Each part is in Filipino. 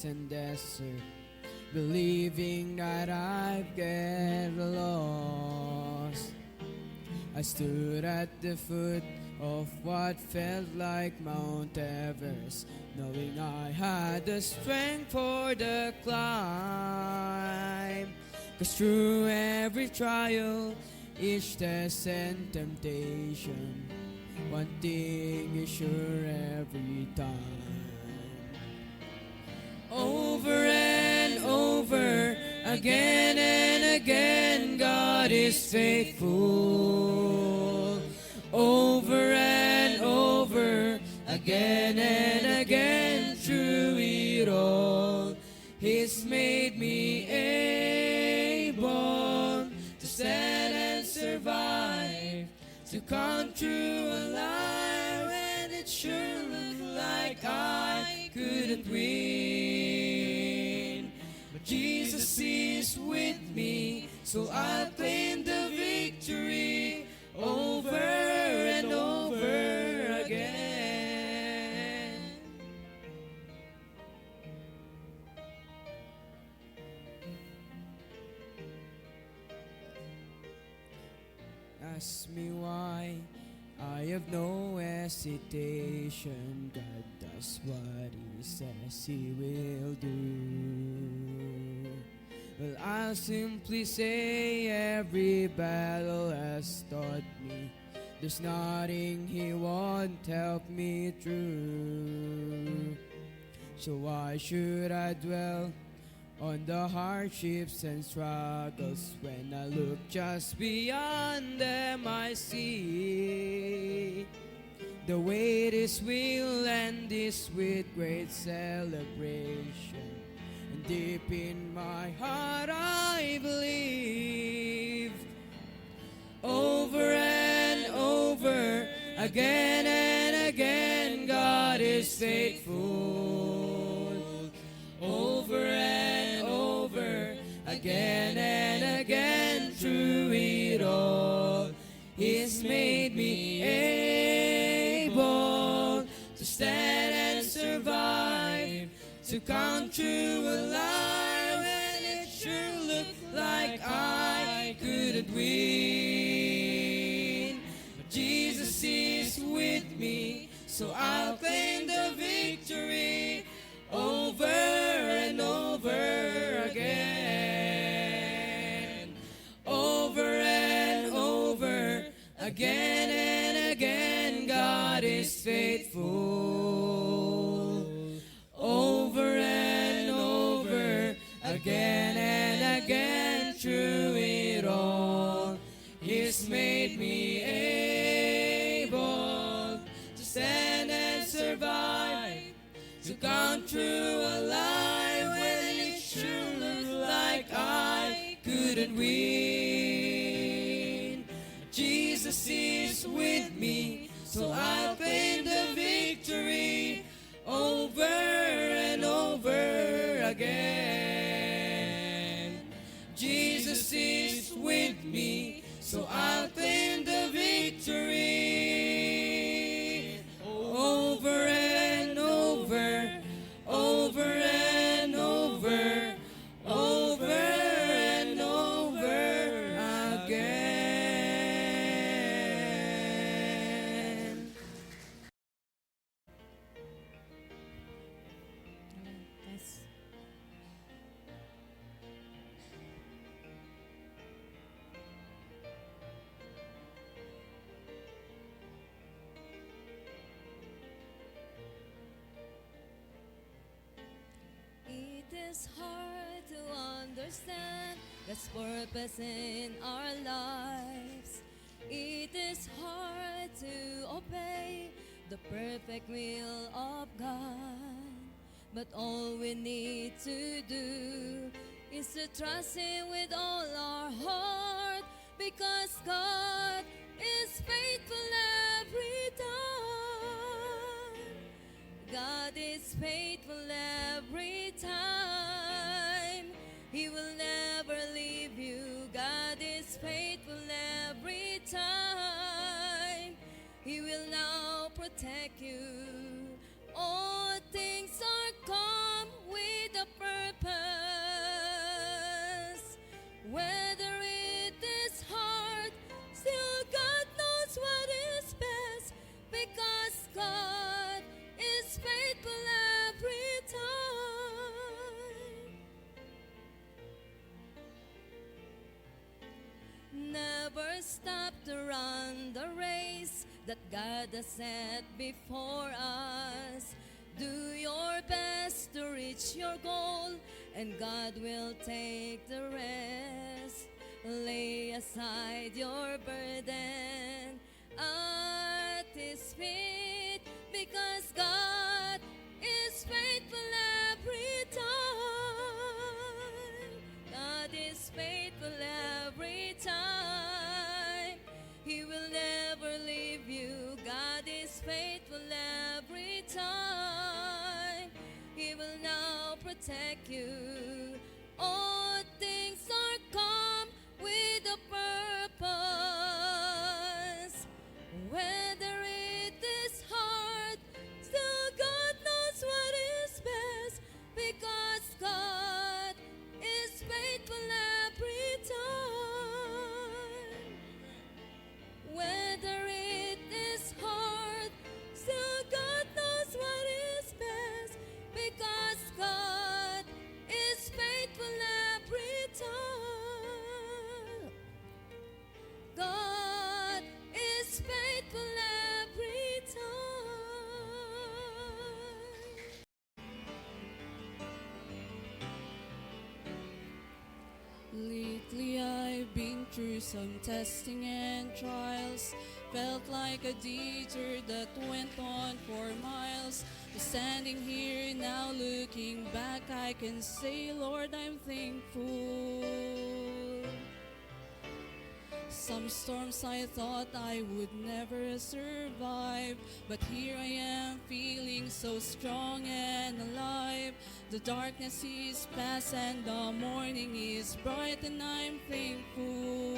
wilderness and desert, believing that I'd get lost. I stood at the foot of what felt like Mount Everest, knowing I had the strength for the climb. 'Cause through every trial, each test and temptation, one thing is sure every time. Over and over, again and again, God is faithful. Over and over, again and again, through it all, He's made me able to stand and survive, to come through alive, and it sure looked like I couldn't win. But Jesus is with me, so I'll claim the victory over and over again. Ask me why, I have no hesitation. God does what He says He will do. Well, I'll simply say every battle has taught me there's nothing He won't help me through. So why should I dwell on the hardships and struggles when I look just beyond them? I see the way this will end is with great celebration. And deep in my heart I believe, over and over, again and again, God is faithful. Over and over, again and again, through it all, He's made me able to stand and survive, to come through alive, and it sure looked like I couldn't win. But Jesus is with me, so I'll claim the victory over and over again. Over and over, again and again, God is faithful. Over and over, again and again, through it all, He's made me able to stand and survive, to come through alive, when it sure looked like I couldn't win. Jesus is with me, so I'll claim the victory over and over again. Jesus is with me, so I'll claim the victory over and over, over and over, over and over again. Yes. It is hard to understand God's purpose in our lives. It is hard to obey the perfect will of God. But all we need to do is to trust Him with all our heart, because God is faithful every time. God is faithful every time. He will never leave you. God is faithful every time. He will now protect you. All things are calm with the God has set before us. Do your best to reach your goal, and God will take the rest. Lay aside your burden at His feet, because God is faithful every time. God is faithful every time. He will never leave you. God is faithful every time. He will now protect you. All things are come with a purpose. Whether it is hard, still God knows what is best, because God is faithful every time. Whether it is hard, still God knows what is best, because God is faithful every time. God is faithful every time. Lately I've been through some testing and trials. Felt like a detour that went on for miles. But standing here now looking back, I can say, Lord, I'm thankful. Some storms I thought I would never survive, but here I am feeling so strong and alive. The darkness is past and the morning is bright, and I'm thankful.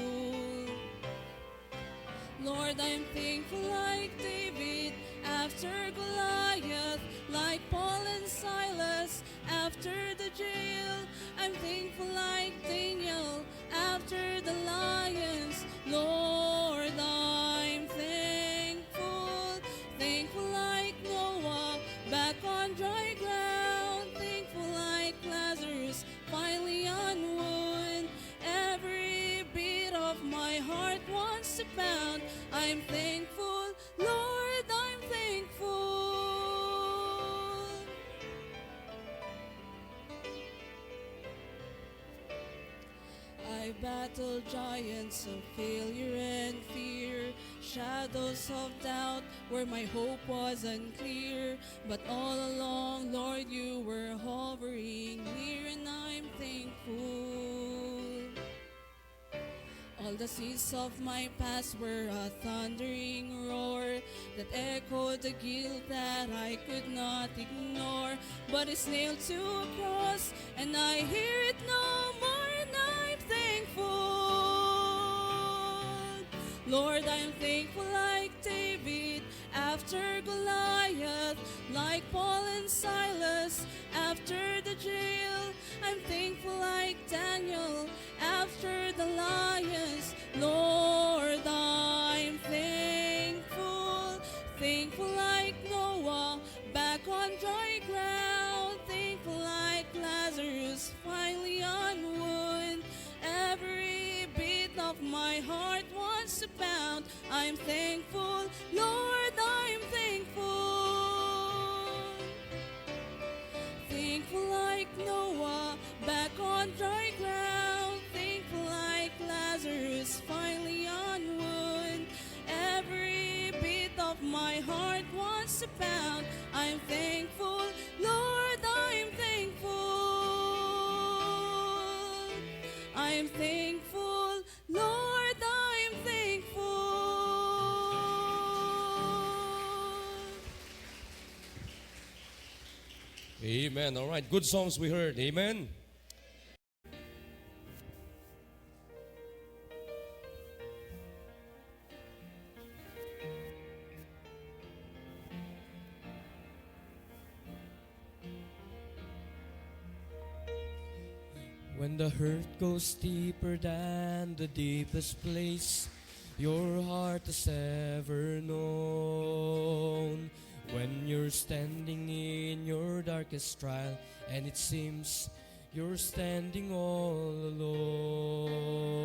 Lord, I'm thankful like David after Goliath, like Paul and Silas after the jail. I'm thankful like Daniel after the lions. Lord, I'm thankful. Thankful like Noah back on dry ground. Thankful like Lazarus finally on wood. Every beat of my heart wants to pound. I'm thankful, Lord, I'm thankful. I battled giants of failure and fear, shadows of doubt where my hope was unclear. But all along, Lord, you were hovering near, and I'm thankful. All the seas of my past were a thundering roar that echoed the guilt that I could not ignore. But it's nailed to a cross, and I hear it no more, and I'm thankful. Lord, I'm thankful like David after Goliath, like Paul and Silas after the jail. I'm thankful like Daniel after the lions. Lord, I'm thankful. Thankful like Noah back on dry ground. Thankful like Lazarus finally on wood. Every beat of my heart wants to pound. I'm thankful, Lord, I'm thankful. Thankful like Noah back on dry ground. Thankful like Lazarus finally on wood. Every beat of my heart wants to pound. I'm thankful, Lord, I'm thankful. I'm thankful, Lord, I'm thankful. Amen. All right. Good songs we heard. Amen. When the hurt goes deeper than the deepest place your heart has ever known. When you're standing in your darkest trial and it seems you're standing all alone.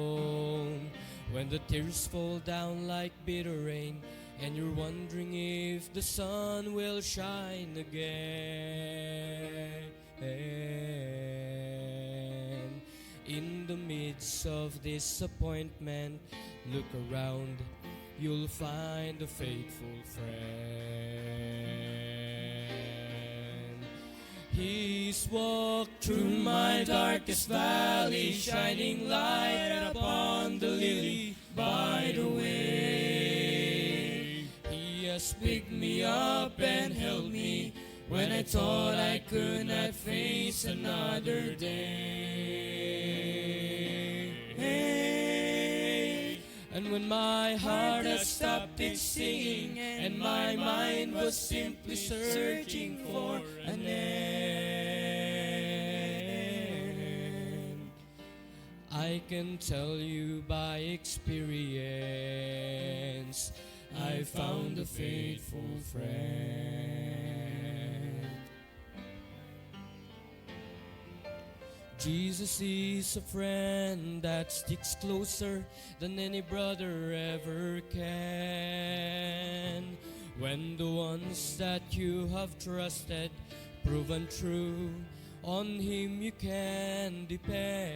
When the tears fall down like bitter rain and you're wondering if the sun will shine again. In the midst of disappointment, look around, you'll find a faithful friend. He's walked through my darkest valley, shining light upon the lily by the way. He has picked me up and held me when I thought I could not face another day. And when my heart had stopped its singing and my mind was simply searching for an end, I can tell you by experience, I found a faithful friend. Jesus is a friend that sticks closer than any brother ever can. When the ones that you have trusted proven true, on Him you can depend.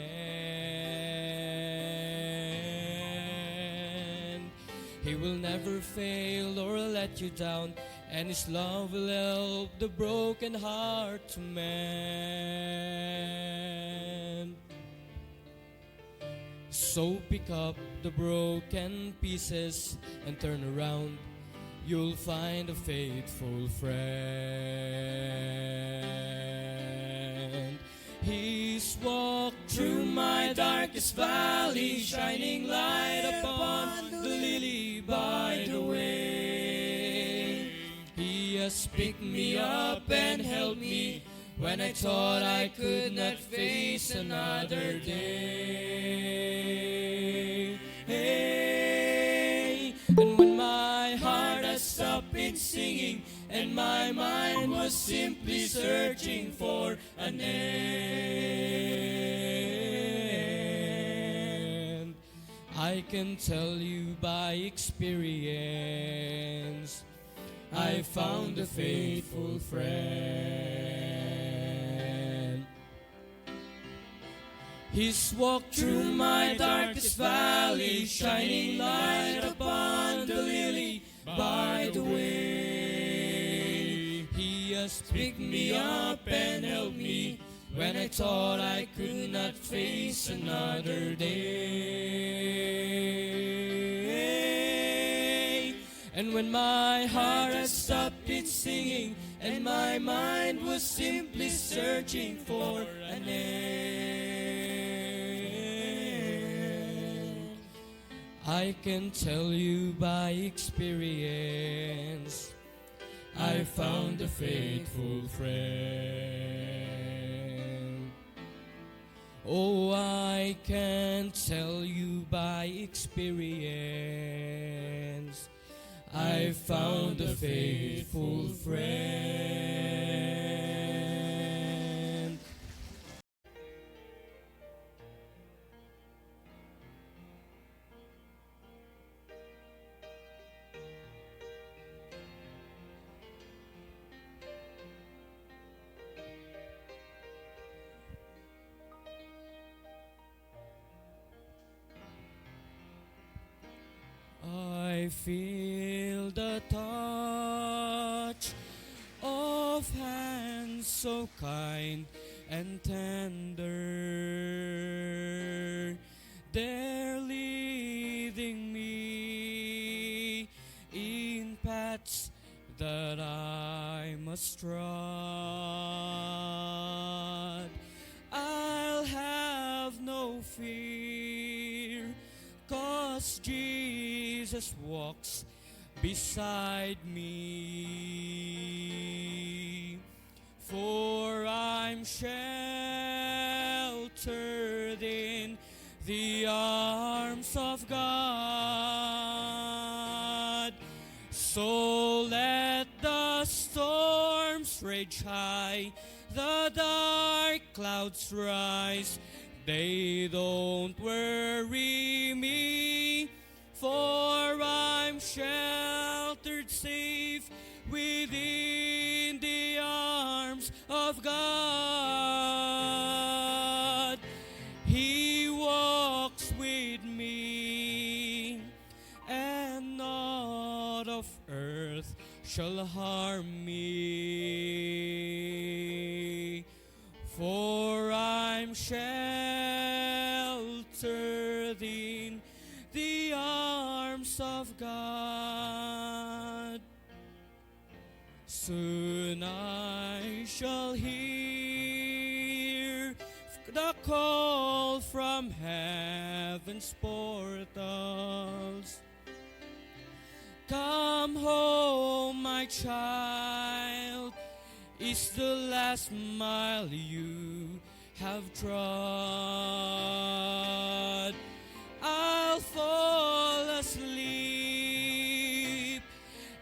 He will never fail or let you down, and His love will help the broken heart to mend. So pick up the broken pieces and turn around, you'll find a faithful friend. He's walked through my darkest valley, shining light upon the lily by the way. He has picked me up and held me when I thought I could not face another day. And when my heart had stopped its singing and my mind was simply searching for an end, I can tell you by experience, I found a faithful friend. He's walked through my darkest valley, shining light upon the lily by the way. He has picked me up and held me when I thought I could not face another day. And when my heart had stopped its singing and my mind was simply searching for an end, I can tell you by experience, I found a faithful friend. Oh, I can tell you by experience, I found a faithful friend. I feel the touch of hands so kind and tender. They're leading me in paths that I must trod. I'll have no fear, 'cause Jesus walks beside me. For I'm sheltered in the arms of God. So let the storms rage high, the dark clouds rise, they don't worry me, for I'm sheltered of God. He walks with me, and naught of earth shall harm me. For I'm sheltered in the arms of God. Soon I shall hear the call from heaven's portals. Come home, my child, is the last mile you have trod. I'll fall asleep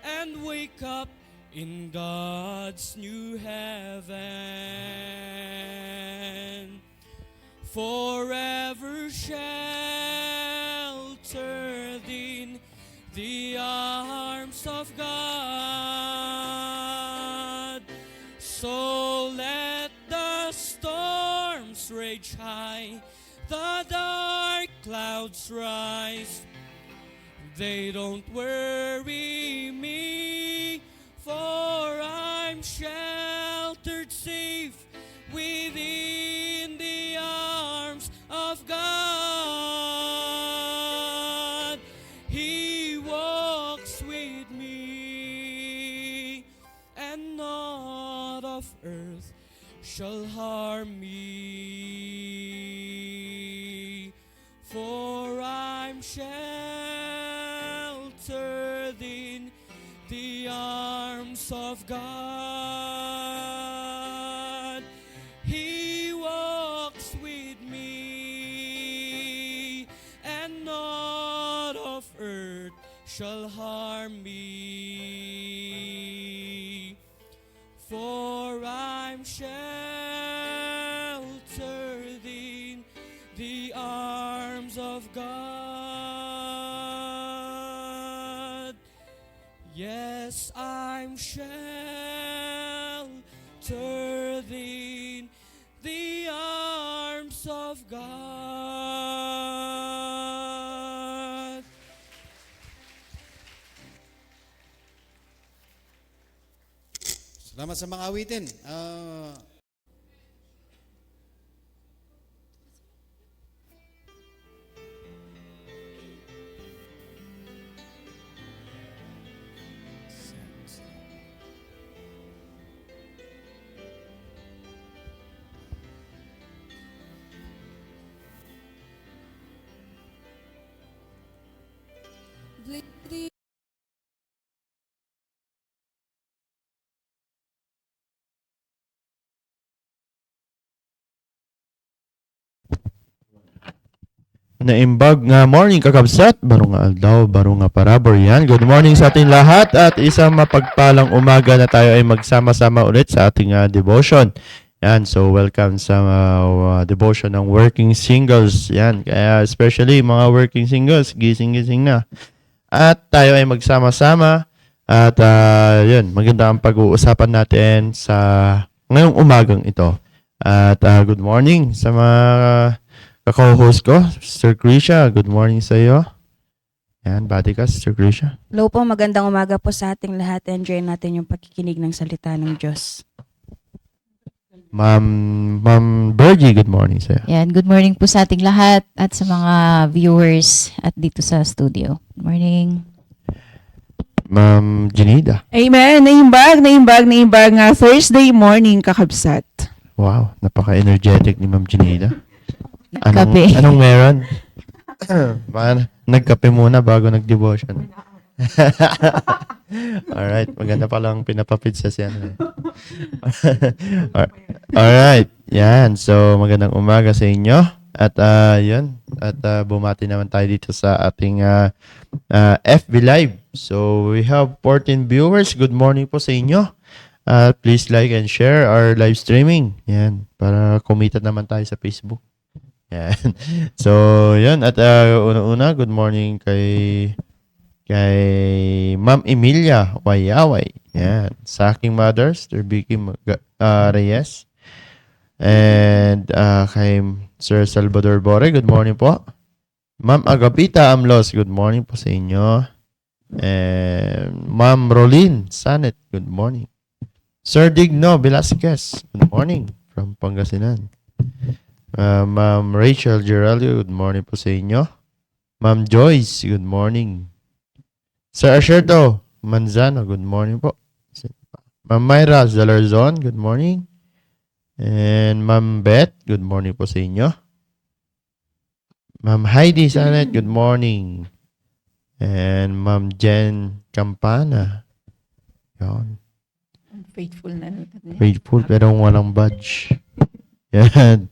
and wake up in God's new heaven, forever sheltered in the arms of God. So let the storms rage high, the dark clouds rise, they don't worry me, for I'm sheltered safe within the arms of God. He walks with me, and naught of earth shall harm me, for I'm sheltered in the arms of God. He walks with me, and naught of earth shall harm me, for I'm sheltered in the arms of God. Yes, I'm sheltered in the arms of God. Salamat sa mga awitin. Bleeding Naimbag nga morning kakabsat, baro nga aldaw, baro nga parabor yan. Good morning sa ating lahat at isang mapagpalang umaga na tayo ay magsama-sama ulit sa ating devotion. Yan, so welcome sa devotion ng working singles. Yan, kaya especially mga working singles, gising-gising na. At tayo ay magsama-sama at yun, maganda ang pag-uusapan natin sa ngayong umagang ito. At good morning sa mga kaka-host ko, Sister Krisha. Good morning sa iyo. Yan, bati ka, Sister Krisha. Hello po, magandang umaga po sa ating lahat. Enjoy natin yung pagkikinig ng salita ng Diyos. Ma'am Bergie, good morning sa iyo. Yan, good morning po sa ating lahat at sa mga viewers at dito sa studio. Good morning. Ma'am Janida. Amen. Naimbag nga Thursday morning kakabsat. Wow, napaka-energetic ni Ma'am Janida. Kape. Anong meron? Nagkape muna bago nag-devotion. Alright, maganda palang pinapapitsa siya. Alright, yan. So, magandang umaga sa inyo. At yun, at bumati naman tayo dito sa ating FB Live. So, we have 14 viewers. Good morning po sa inyo. Please like and share our live streaming. Yan, para kumita naman tayo sa Facebook. Yan. So, yan. At una-una, good morning kay Ma'am Emilia Wayaway. Yan. Sa aking mother, Sir Vicky Reyes. And kay Sir Salvador Bore, good morning po. Ma'am Agapita Amlos, good morning po sa inyo. And Ma'am Rolin Sanet, good morning. Sir Digno Velasquez, good morning from Pangasinan. Ma'am Rachel Geraldo, good morning po sa inyo. Ma'am Joyce, good morning. Sir Asherto Manzano, good morning po. Ma'am Myra Zalarzon, good morning. And Ma'am Beth, good morning po sa inyo. Ma'am Heidi Sanet, good morning. And Ma'am Jen Campana. Yan. Faithful na. Faithful pero walang badge. Yan.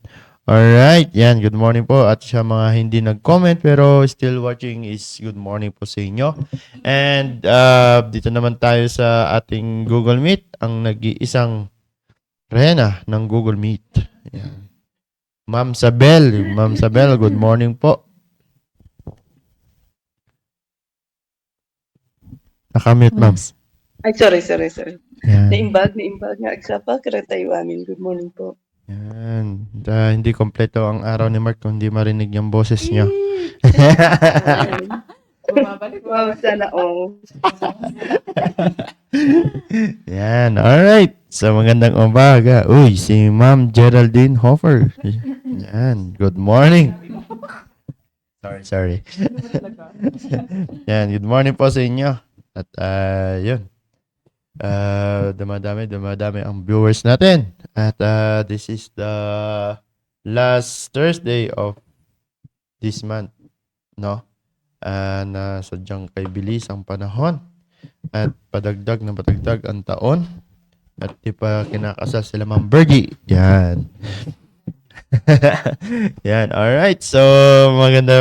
Alright. Yan. Good morning po. At sa mga hindi nag-comment pero still watching is good morning po sa inyo. And dito naman tayo sa ating Google Meet. Ang nag-iisang rena ng Google Meet. Yan. Ma'am Sabel. Ma'am Sabel, good morning po. Nakamute, ma'am. Ay, sorry. Yan. Naimbag nga. Agsapa, tayo amin. Good morning po. Yan. Hindi kompleto ang araw ni Mark kung hindi marinig yung boses niyo. Wow, sana all. Yan. Alright. So, magandang umaga. Uy, si Ma'am Geraldine Hofer. Yan. Good morning. Sorry. Yan. Good morning po sa inyo. At, yun. Dumadami ang viewers natin. At, this is the last Thursday of this month. No? Na sadyang kay bilis ang panahon. At padagdag ang taon. At di pa kinakasal sila Ma'am Bergie. Yan. Yan. Alright. So, maganda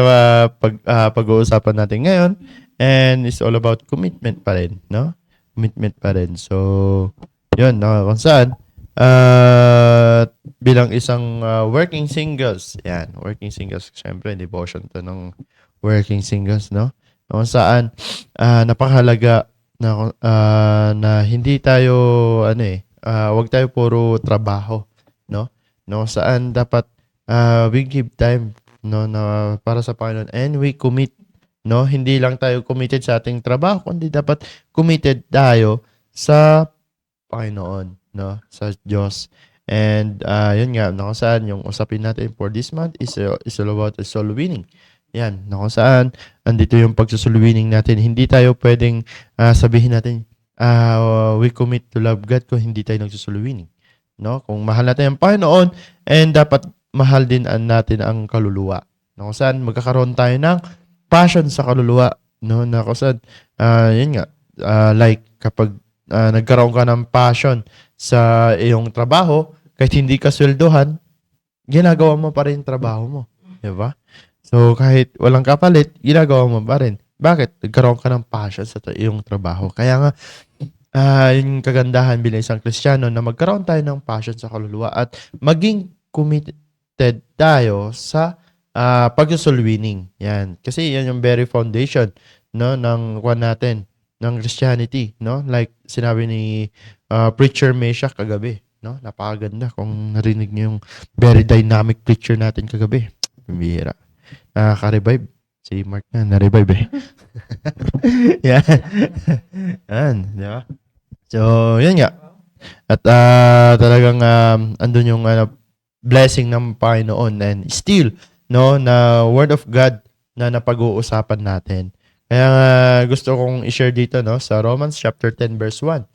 pag-uusapan natin ngayon. And it's all about commitment pa rin. No? Commitment pa rin. So, yun. No? Kung saan, bilang isang working singles. Yan. Working singles. Siyempre, devotion to ng working singles. No? Kung saan, napakahalaga na hindi tayo wag tayo puro trabaho, no saan dapat we give time, no, na para sa Panginoon, and we commit, no, hindi lang tayo committed sa ating trabaho kundi dapat committed tayo sa Panginoon, no, sa Diyos. And yun nga, no, saan yung usapin natin for this month is all about soul winning. Yan, no, kung saan andito yung pagsusulwining natin. Hindi tayo pwedeng sabihin natin we commit to love God kung hindi tayo nagsusulwining. No? Kung mahal natin ang Panginoon, and dapat mahal din natin ang kaluluwa. No, kung saan magkakaroon tayo ng passion sa kaluluwa, no, na kung saan yun nga, like kapag nagkaroon ka ng passion sa iyong trabaho, kahit hindi ka sweldohan, ginagawa mo pa rin yung trabaho mo. Diba? So, kahit walang kapalit, ginagawa mo pa rin. Bakit? Nagkaroon ka ng passion sa iyong trabaho. Kaya nga, yung kagandahan bilang isang Kristiyano na magkaroon tayo ng passion sa kaluluwa at maging committed tayo sa pagsusulwining. Yan. Kasi yan yung very foundation, no, ng kwan natin, ng Christianity. No? Like sinabi ni Preacher Mesha kagabi. No? Napakaganda kung narinig niyo yung very dynamic preacher natin kagabi. Bihira. Nakaka-revive. Si Mark na, na-revive eh. Yan. Yan. Diba? So, yun nga. At talagang andun yung blessing ng Panginoon and still, no, na Word of God na napag-uusapan natin. Kaya gusto kong i-share dito, no, sa Romans chapter 10 verse 1.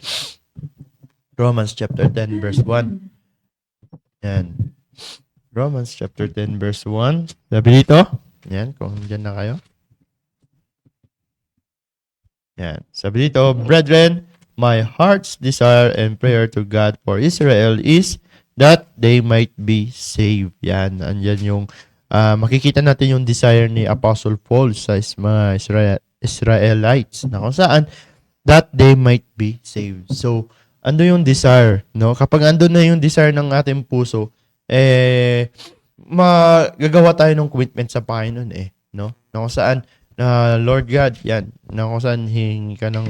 Romans chapter 10 verse 1. Yan. Romans chapter 10 verse 1. Sabi dito, yan, kung dyan na kayo. Yan. Sabi dito, brethren, my heart's desire and prayer to God for Israel is that they might be saved. Yan. Andyan yung, makikita natin yung desire ni Apostle Paul sa mga Israelites na kung saan, that they might be saved. So, ando yung desire, no? Kapag ando na yung desire ng ating puso, magagawa tayo ng commitment sa Panginoon no? Na kung saan, Lord God, yan, na kung saan hingi ka ng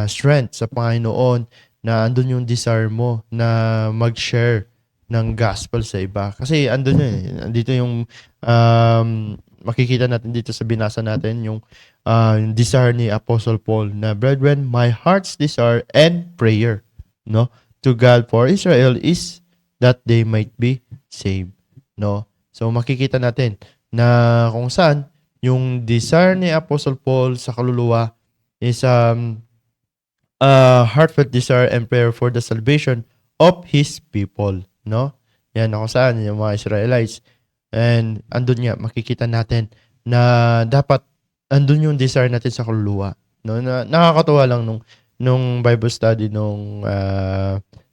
strength sa Panginoon, na andun yung desire mo na mag-share, ng gospel sa iba. Kasi andun yun eh. Andito yung makikita natin dito sa binasa natin yung desire ni Apostle Paul na, brethren, my heart's desire and prayer, no, to God for Israel is that they might be saved, no. So makikita natin na kung saan yung desire ni Apostle Paul sa kaluluwa is heartfelt desire and prayer for the salvation of his people, no? Yan kung saan yung mga Israelites. And andun nga, makikita natin na dapat andun yung desire natin sa kaluluwa, no? Nakakatuwa lang nung Bible study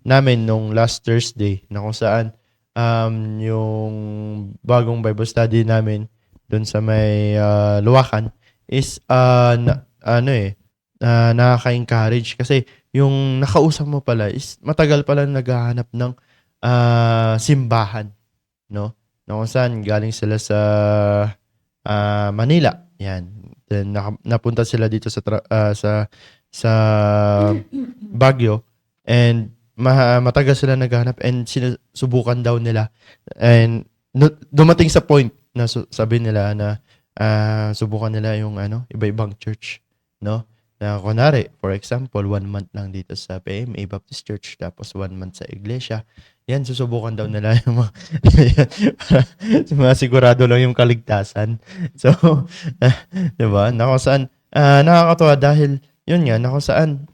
namin nung last Thursday na kung saan yung bagong Bible study namin dun sa may Luwakan is nakaka-encourage kasi yung nakausap mo pala is matagal pala naghahanap ng simbahan, no? Na kung saan galing sila sa Manila. Yan. Then napunta sila dito sa Baguio and matagal sila naghahanap and sinusubukan daw nila. And dumating sa point na sabi nila na subukan nila yung iba-ibang church, no? Na kunwari, for example, 1 month lang dito sa PMA Baptist Church, tapos 1 month sa iglesia. Yan, susubukan daw nila yung mga sigurado lang yung kaligtasan. So, diba? Na kung saan, nakakatawa dahil, yun nga, na kung saan,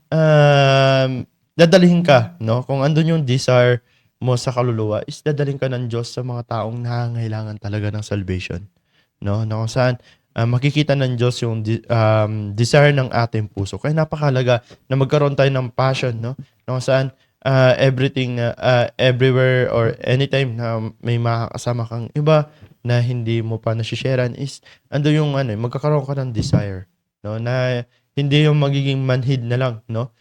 dadalhin ka, no? Kung andun yung desire mo sa kaluluwa, is dadalhin ka ng Diyos sa mga taong nangangailangan talaga ng salvation. No? Na kung saan, makikita ng Diyos yung desire ng ating puso. Kaya napakahalaga na magkaroon tayo ng passion, no? Na kung saan everything, everywhere or anytime na may makakasama kang iba na hindi mo pa nasisharean is ando yung magkakaroon ka ng desire, no? Na hindi yung magiging manhid na lang, no?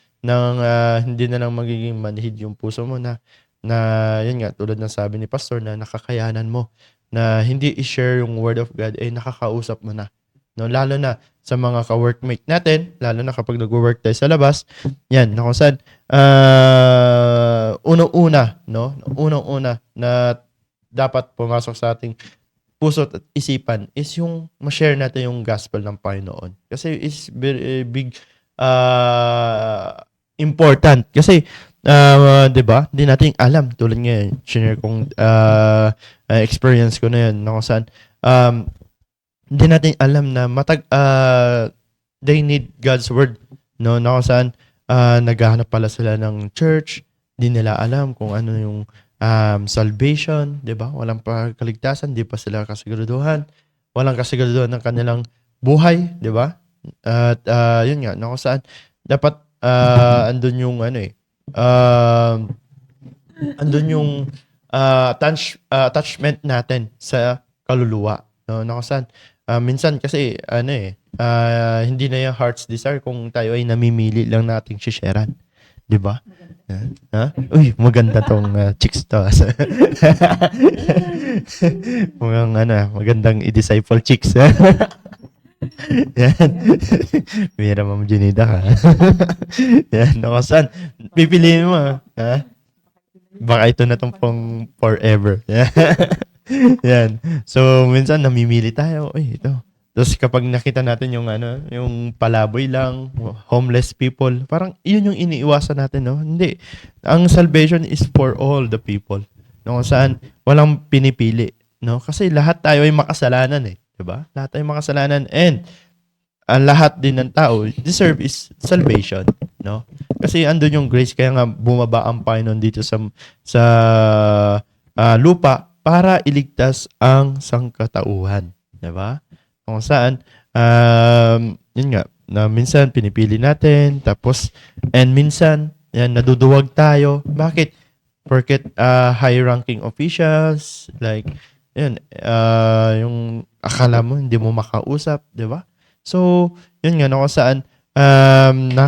Hindi na lang magiging manhid yung puso mo na yun nga, tulad ng sabi ni Pastor na nakakayanan mo na hindi i-share yung Word of God, nakakausap mo na. No? Lalo na sa mga ka-workmate natin, lalo na kapag nag-work tayo sa labas, yan, na kung saan, unang-una na dapat pumasok sa ating puso at isipan is yung ma-share natin yung gospel ng Panginoon. Kasi is very big, important. Kasi, 'di ba? Hindi natin alam tulad ngayon, share kong experience ko na 'yan, na kung saan hindi natin alam na they need God's word, no? Na kung saan naghahanap pala sila ng church, hindi nila alam kung ano yung salvation, 'di ba? Walang kaligtasan, di pa sila kasiguraduhan. Walang kasiguraduhan ng kanilang buhay, 'di ba? At yun nga, na kung saan dapat andun yung andun yung attachment natin sa kaluluwa, no? Na kung saan minsan kasi hindi na yung heart's desire kung tayo ay namimili lang nating shisharean, 'di ba? Ha? Uy, maganda tong chicks to. Mukhang magandang i-disciple chicks. Yan. Mira Ma'am Junida ka. Yan, no, saan? Pipiliin mo, ha? Baka ito na tong pang forever. Yan. So, minsan namimili tayo. Uy, ito. Tapos kapag nakita natin yung yung palaboy lang, homeless people, parang yun yung iniiwasan natin, no? Hindi. Ang salvation is for all the people. No, saan walang pinipili, no? Kasi lahat tayo ay makasalanan, eh. Diba? Lahat ay makasalanan and lahat din ng tao deserve is salvation, no? Kasi andun yung grace, kaya nga bumaba ang Panginoon dito sa lupa para iligtas ang sangkatauhan, diba? Kung saan yun nga, na minsan pinipili natin, tapos and minsan yan naduduwag tayo. Bakit? Porket high-ranking officials like yun, yung akala mo hindi mo makausap, di ba? So, yun nga, no, kung saan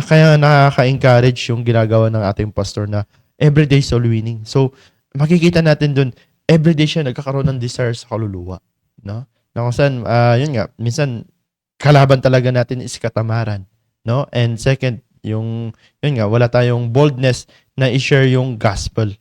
kaya nakaka-encourage yung ginagawa ng ating pastor na everyday soul winning. So, makikita natin dun, everyday siya nagkakaroon ng desire sa kaluluwa, no? Na kung saan, yun nga, minsan kalaban talaga natin is katamaran, no? And second, yun nga, wala tayong boldness na i-share yung gospel,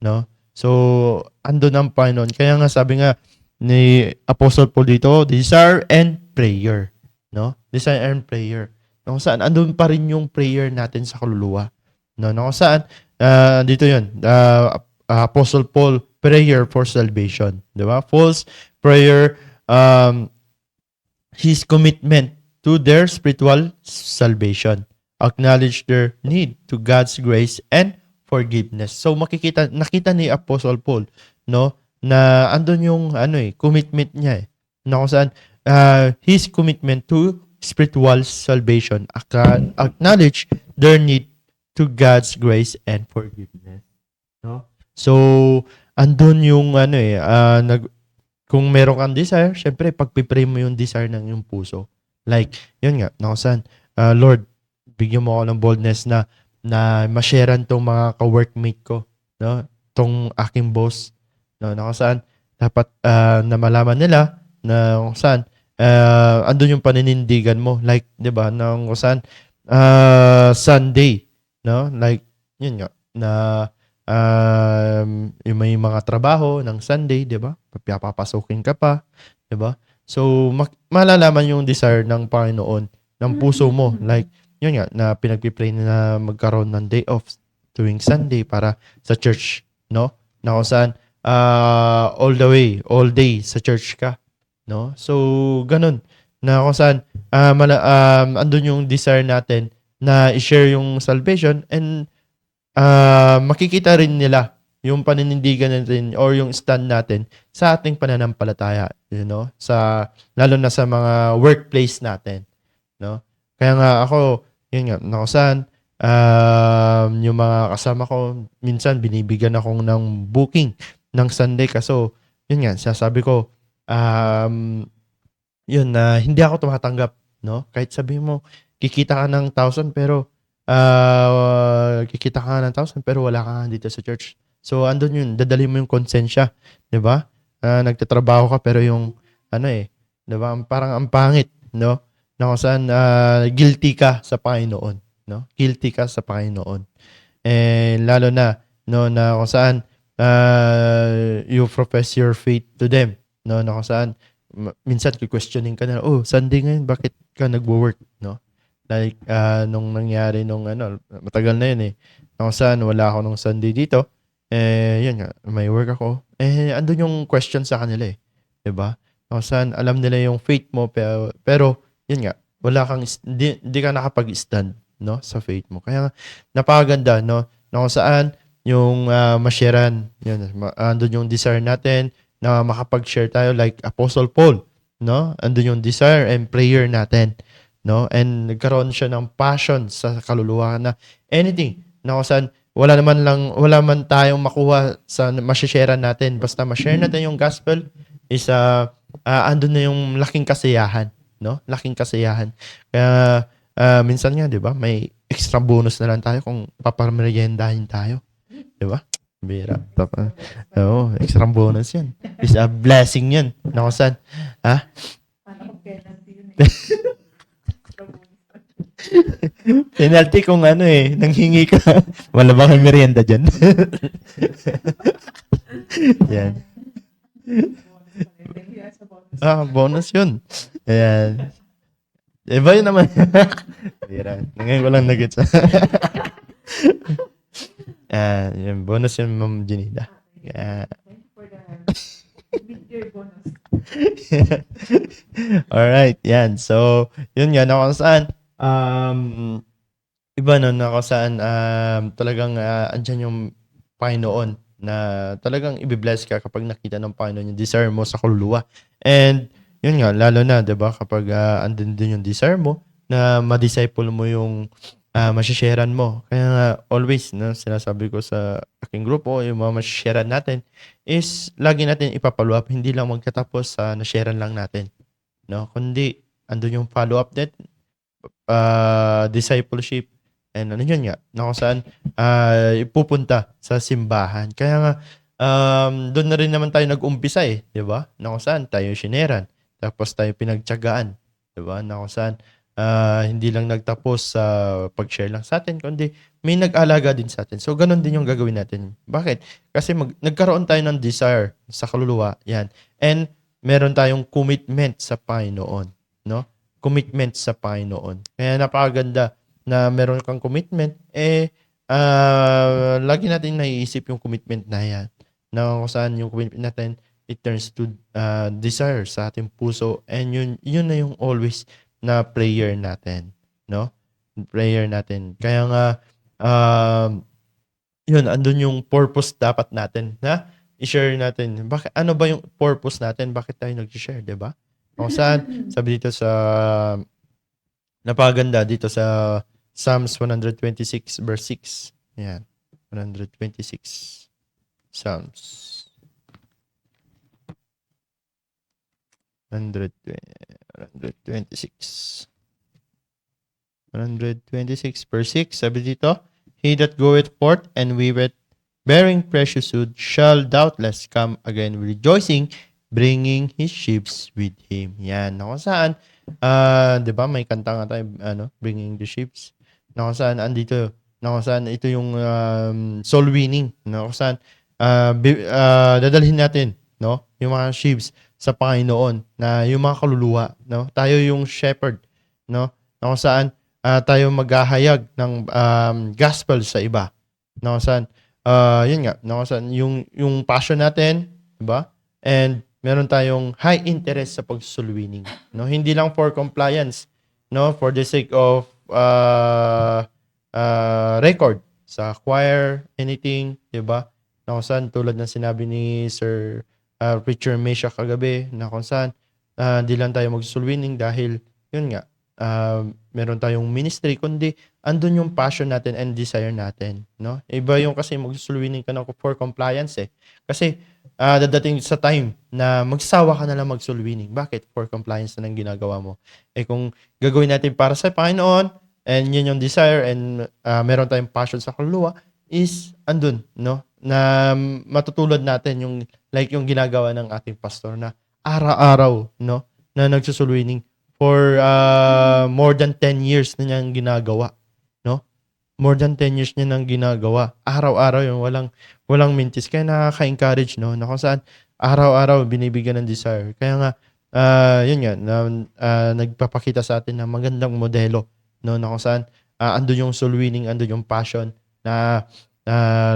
no? So, andun ang Panginoon. Kaya nga sabi nga ni Apostle Paul dito, desire and prayer. No? Desire and prayer. No, kung saan, andun pa rin yung prayer natin sa kaluluwa. No, kung saan, dito yun, Apostle Paul, prayer for salvation. Di ba? Paul's prayer, his commitment to their spiritual salvation. Acknowledge their need to God's grace and forgiveness. So nakita ni Apostle Paul, no, na andun yung commitment niya na kung saan his commitment to spiritual salvation, acknowledge their need to God's grace and forgiveness. No? So andun yung kung meron kang desire, syempre pagpipray mo yung desire ng iyong puso. Like, yun nga, na kung saan, Lord, bigyan mo ako ng boldness na ma-sharean tong mga ka-workmate ko, no? Tong aking boss, no? Na kung saan, dapat na malaman nila na kung saan, andun yung paninindigan mo. Like, di ba, na kung saan, Sunday, no? Like, yun nga, na yung may mga trabaho ng Sunday, di ba? Papapasukin ka pa, di ba? So, malalaman yung desire ng Panginoon, ng puso mo. Like, yun nga, na pinagpipray na magkaroon ng day off tuwing Sunday para sa church, no? Na kung saan, all day sa church ka, no? So, ganun. Na kung saan, andun yung desire natin na i-share yung salvation and makikita rin nila yung paninindigan natin or yung stand natin sa ating pananampalataya, lalo na sa mga workplace natin, no? Kaya nga ako, yun nga, na kung saan, yung mga kasama ko, minsan binibigyan ako ng booking ng Sunday kaso, yun nga, sasabi ko, yun na hindi ako tumatanggap, no? Kahit sabi mo, kikita ka ng 1,000 pero kikita ka ng 1,000 pero wala ka dito sa church. So, andun yun, dadali mo yung konsensya, di ba? Nagtatrabaho ka pero yung, di ba? Parang ang pangit, no? Na kung saan, guilty ka sa Panginoon, no? Guilty ka sa Panginoon. And lalo na, no, na kung saan, you profess your faith to them, no? Na kung saan, minsan questioning ka na, Sunday ngayon, bakit ka nagwo-work, no? Like, nung nangyari matagal na yun na kung saan, wala ako nung Sunday dito, yun nga, may work ako. Andun yung question sa kanila diba? Kung saan, alam nila yung faith mo, pero yun nga, wala kang, di ka nakapag-stand, no, sa faith mo. Kaya, napakaganda, no, na kung saan, yung ma-sharean, yun, andun yung desire natin, na makapag-share tayo, like Apostle Paul, no, andun yung desire and prayer natin, no, and nagkaroon siya ng passion sa kaluluwa na anything, na kung saan, wala man tayong makuha sa ma-share natin. Basta ma-share natin yung gospel is andun na yung laking kasiyahan, no? Laking kasiyahan. Kaya minsan nga, 'di ba? May extra bonus na lang tayo kung papameryendahin tayo. 'Di ba? Bira. Extra bonus 'yan. Is a blessing 'yan. Na kung saan, penalty kung nanghingi ka. Wala ba kang merienda dyan? Yan. Bonus yun. Ayan. Iba yun naman. Ngayon ko lang nag-gets. Yan, bonus yun, Ma'am Janida. Alright, yan. So, yun nga, na kung saan, iba na kung saan talagang andyan yung Panginoon na talagang i-bless ka kapag nakita ng Panginoon yung desire mo sa kaluluwa. And yun nga, lalo na, diba, kapag andun din yung desire mo na ma-disciple mo yung masisharean mo. Kaya nga, always, no, sinasabi ko sa aking grupo, yung mga masisharean natin is lagi natin ipapalo-up. Hindi lang magkatapos sa nasharean lang natin. No? Kundi, andun yung follow-up din, discipleship, and yun nga, na kung saan ipupunta sa simbahan. Kaya nga, doon na rin naman tayo nag-umpisa di ba? Na kung saan tayo shineran, tapos tayo pinagtiyagaan, di ba? Na kung saan hindi lang nagtapos sa pag-share lang sa atin, kundi may nag-alaga din sa atin. So, ganun din yung gagawin natin. Bakit? Kasi nagkaroon tayo ng desire sa kaluluwa. Yan. And meron tayong commitment sa Panginoon. No? Commitment sa Panginoon. Kaya napakaganda na meron kang commitment. Lagi natin naiisip yung commitment na yan. Na kung saan yung commitment natin, it turns to desire sa ating puso. And yun na yung always na prayer natin, no? Prayer natin. Kaya nga, yun, andun yung purpose dapat natin na i-share natin. Ano ba yung purpose natin? Bakit tayo nag-share, di ba? Kung saan, sabi dito sa, napaganda dito sa Psalms 126 verse 6. Yan, 126. Psalms 126 verse 6, sabi dito, He that goeth forth and weaveth, bearing precious wood, shall doubtless come again rejoicing, bringing his sheaves with him. Yan, na kung saan, di ba, may kanta nga tayo, bringing the sheaves, na kung saan, ito yung soul winning, na kung saan, dadalhin natin, no, yung mga sheaves sa Panginoon, na yung mga kaluluwa, no? Tayo yung shepherd, no? Na kung saan tayo maghahayag ng gospel sa iba. Na kung saan yun nga, na kung saan yung passion natin, di ba? And meron tayong high interest sa pagsulwining, no? Hindi lang for compliance, no? For the sake of record sa choir, anything, di ba? Na kung saan tulad ng sinabi ni Sir Preacher Mesha kagabi, na kung saan di lang tayo mag-soul-winning dahil yun nga, meron tayong ministry, kundi andun yung passion natin and desire natin, no? Iba yung kasi mag-soul-winning ka na for compliance kasi dadating sa time na magsawa ka na lang mag-soul-winning. Bakit? For compliance na lang ginagawa mo. Kung gagawin natin para sa Panginoon and yun yung desire and meron tayong passion sa kaluluwa, is andun, no? Na matutulad natin yung like yung ginagawa ng ating pastor na araw-araw, no, na nagsusulwining for more than 10 years na niyang ginagawa, no? More than 10 years niya nang ginagawa. Araw-araw yung walang mintis. Kaya nakaka-encourage, no, na kung saan araw-araw binibigyan ng desire. Kaya nga yun nga nagpapakita sa atin ng magandang modelo, no, na kung saan andun yung soul winning, andun yung passion na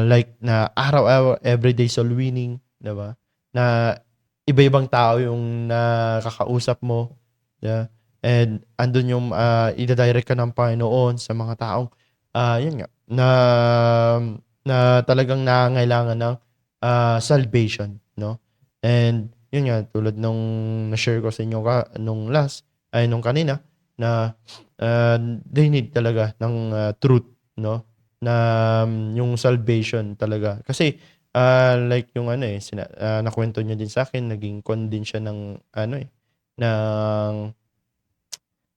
like na araw-araw, everyday soul winning, diba? Na iba-ibang tao yung nakakausap mo, yeah? And andun yung ida-direct ka ng Panginoon sa mga taong yun nga na talagang nangangailangan ng salvation, no? And yun nga, tulad nung na-share ko sa inyo nung kanina na they need talaga ng truth, no? Na yung salvation talaga. Kasi like yung nakwento niya din sa akin, naging con din siya ng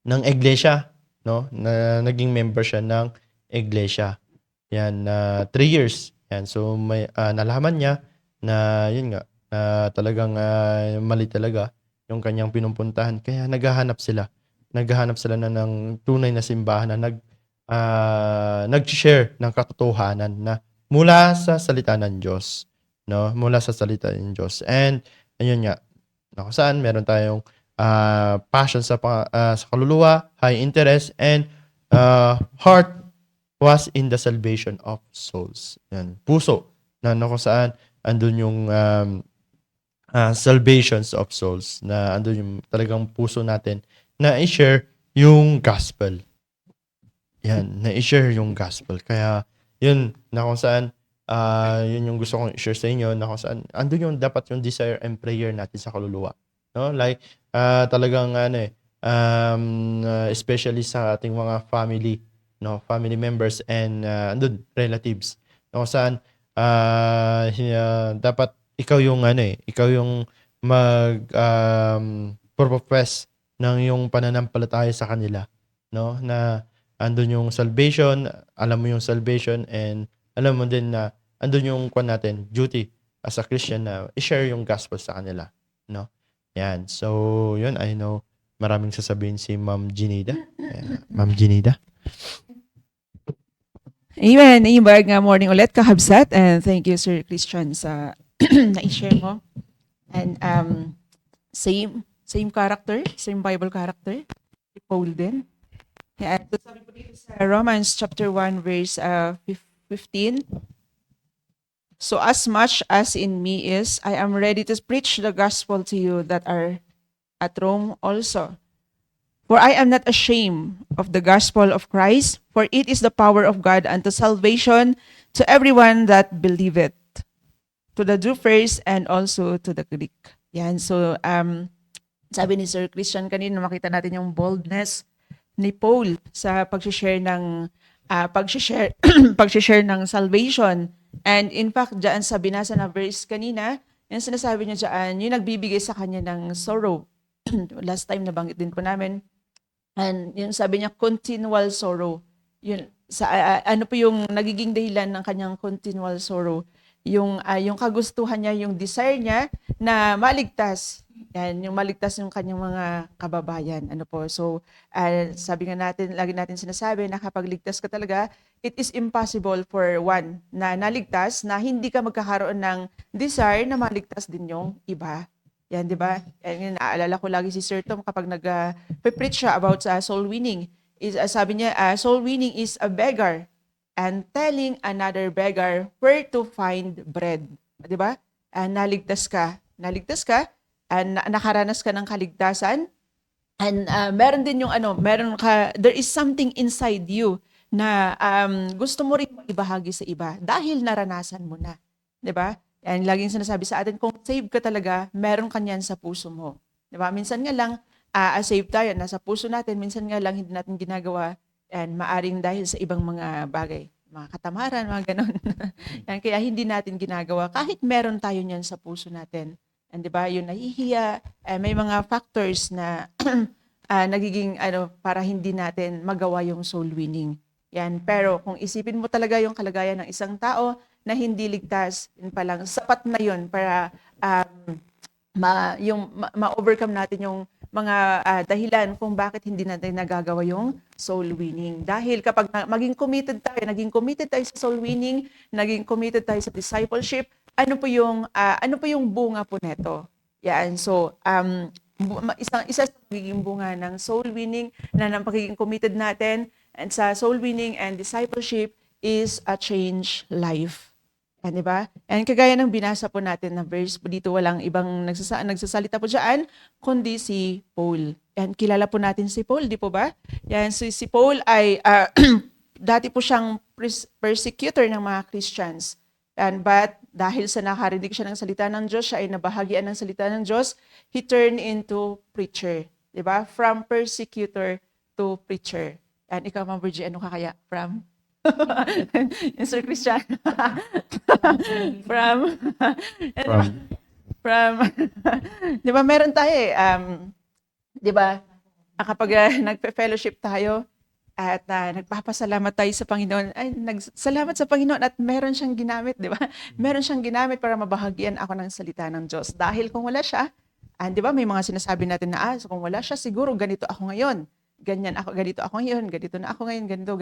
ng iglesia, no? Na naging member siya ng iglesia. Yan, 3 years. Yan, so may nalaman niya na yun nga, talagang mali talaga yung kanyang pinupuntahan. Kaya naghahanap sila na ng tunay na simbahan na nag-share ng katotohanan na mula sa salita ng Diyos, no? Mula sa salita ng Diyos. And ayun nga, na kung saan meron tayong passion sa kaluluwa, high interest, and heart was in the salvation of souls. Yan, puso na kung saan andun yung salvations of souls, na andun yung talagang puso natin na i-share yung gospel. Yan, na-share yung gospel. Kaya, yun, na kung saan, yun yung gusto kong i-share sa inyo, na kung saan, andun yung dapat yung desire and prayer natin sa kaluluwa. No? Like, talagang, especially sa ating mga family, no? Family members and, andun, relatives. Na kung saan, dapat, ikaw yung profess ng yung pananampalataya sa kanila, no? Na, andun yung salvation, alam mo yung salvation, and alam mo din na andun yung duty as a Christian na i-share yung gospel sa kanila, no? Yan. So, yun, I know maraming sasabihin si Ma'am Ginida. Ma'am Ginida. Amen. Imbag nga morning ulit, kakabsat. And thank you, Sir Christian, sa na-share mo. And same character, same Bible character. Si Paul din. Yeah, so sabi po dito sa Romans chapter 1 verse 15. So as much as in me is, I am ready to preach the gospel to you that are at Rome also. For I am not ashamed of the gospel of Christ, for it is the power of God unto salvation to everyone that believeth, to the Jew first and also to the Greek. Yan, so sabi ni Sir Christian kanina, makita natin yung boldness ni Paul sa pag-share ng pag-share ng salvation. And in fact, diyan sa binasa na verse kanina, yung sinasabi niya diyan, yung nagbibigay sa kanya ng sorrow. Last time nabanggit din po namin. And yung sabi niya, continual sorrow. Yun, ano po yung nagiging dahilan ng kanyang continual sorrow? Yung kagustuhan niya, yung desire niya na maligtas. Yan, yung maligtas yung kanyang mga kababayan. Ano po? So, sabi nga natin, lagi natin sinasabi na kapag ligtas ka talaga, it is impossible for one na naligtas na hindi ka magkakaroon ng desire na maligtas din yung iba. Yan, di ba? Yan, naalala ko lagi si Sir Tom kapag nag-preach siya about soul winning. Sabi niya, soul winning is a beggar and telling another beggar where to find bread. Di ba? Naligtas ka, and nakaranas ka ng kaligtasan, and meron din yung there is something inside you na gusto mo rin ibahagi sa iba dahil naranasan mo na. Di ba? And laging sinasabi sa atin, kung save ka talaga, meron ka niyan sa puso mo. Diba? Minsan nga lang, save tayo, nasa puso natin, minsan nga lang hindi natin ginagawa, and maaring dahil sa ibang mga bagay, mga katamaran, mga ganon. Yan, kaya hindi natin ginagawa, kahit meron tayo niyan sa puso natin. And diba, yung nahihiya, may mga factors na nagiging para hindi natin magawa yung soul winning. Yan, pero kung isipin mo talaga yung kalagayan ng isang tao na hindi ligtas, yun pa lang, sapat na yun para ma-overcome natin yung mga dahilan kung bakit hindi natin nagagawa yung soul winning. Dahil kapag naging committed tayo sa soul winning, naging committed tayo sa discipleship, ano po yung bunga po neto? Yan, so isa sa magiging bunga ng soul winning na ng pagiging committed natin and sa soul winning and discipleship is a changed life. Yan, di ba? And kagaya ng binasa po natin na verse po dito, walang ibang nagsasalita po dyan, kundi si Paul. Yan, kilala po natin si Paul, di po ba? Yan, so si Paul ay, dati po siyang persecutor ng mga Christians. But dahil sa nakarinig siya ng salita ng Diyos, siya ay nabahagian ng salita ng Diyos, he turned into preacher. Di ba? From persecutor to preacher. And ikaw, Ma'am Virgie, ano ka kaya? From Sir Christian. from di ba meron tayo di ba kapag nagpe-fellowship tayo at nagpapasalamat tayo sa Panginoon, ay nagsalamat sa Panginoon at meron siyang ginamit, di ba? Meron siyang ginamit para mabahagian ako ng salita ng Diyos. Dahil kung wala siya, di ba may mga sinasabi natin na so kung wala siya, siguro ganito ako ngayon. Ganito ako ngayon, ganito na ako ngayon, ganito,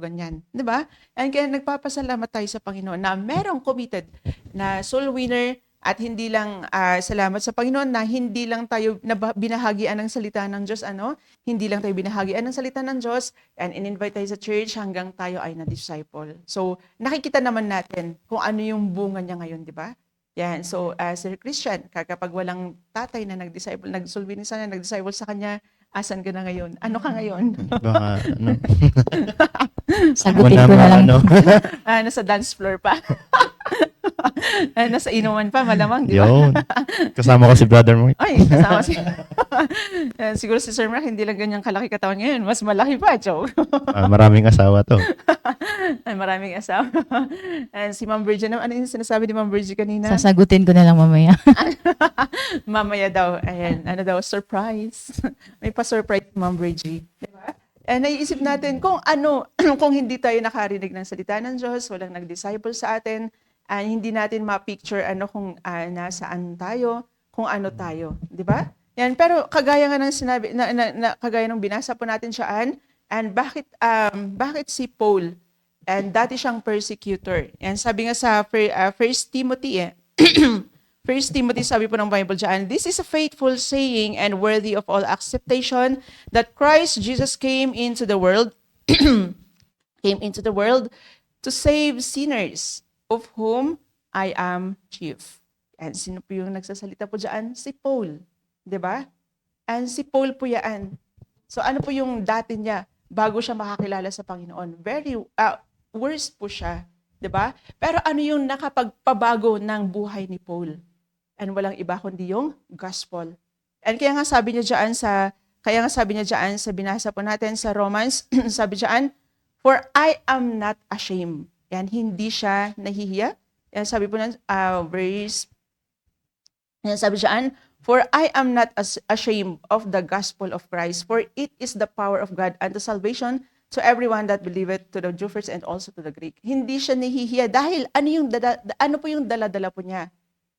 ganyan. Di ba? And kaya nagpapasalamat tayo sa Panginoon na merong committed na soul winner at hindi lang salamat sa Panginoon na hindi lang tayo binahagian ng salita ng Diyos, hindi lang tayo binahagian ng salita ng Diyos and in-invite tayo sa church hanggang tayo ay na-disciple. So, nakikita naman natin kung ano yung bunga niya ngayon, di ba? Yan. So, Sir Christian, kapag walang tatay na nag-disciple, nag-soul winning sana, nag-disciple sa kanya, asan ka na ngayon? Ano ka ngayon? Baka, Sagutin ko na lang. Nasa dance floor pa. Nasa inuman pa, malamang, di ba? Yun. Kasama ko si brother mo. Ay, kasama si... siguro si Sir Mark, hindi lang ganyang kalaki katawan ngayon. Mas malaki pa, joke. Maraming asawa to. Ay, maraming asawa. And si Ma'am Virgie, ano yung sinasabi ni Ma'am Virgie kanina? Sasagutin ko na lang mamaya. Mamaya daw. Ayan, surprise. May pa-surprise si Ma'am Virgie. Diba? Naiisip natin kung kung hindi tayo nakarinig ng salita ng Diyos, walang nag-disciple sa atin, hindi natin ma-picture kung nasaan tayo, kung ano tayo. Di ba? Yan, pero kagaya nga ng sinabi, kagaya ng binasa po natin siyaan, and bakit si Paul? And dati siyang persecutor. And sabi nga sa 1 Timothy, 1 Timothy, sabi po ng Bible dyan, this is a faithful saying and worthy of all acceptation that Christ Jesus came into the world, to save sinners, of whom I am chief. And sino po yung nagsasalita po dyan? Si Paul. 'Di ba? And si Paul po yan. So ano po yung dati niya bago siya makakilala sa Panginoon? Very worst po siya. 'Di ba? Pero ano yung nakapagpabago ng buhay ni Paul? And walang iba kundi yung gospel. And kaya nga sabi niya diyan sa binasa po natin sa Romans, sabi diyan, for I am not ashamed. Yan, hindi siya nahihiya. Yan, sabi po ng sabi diyan, for I am not ashamed of the gospel of Christ, for it is the power of God unto salvation to everyone that believeth, to the Jew first and also to the Greek. Hindi siya nahihiya dahil ano po yung dala-dala po niya?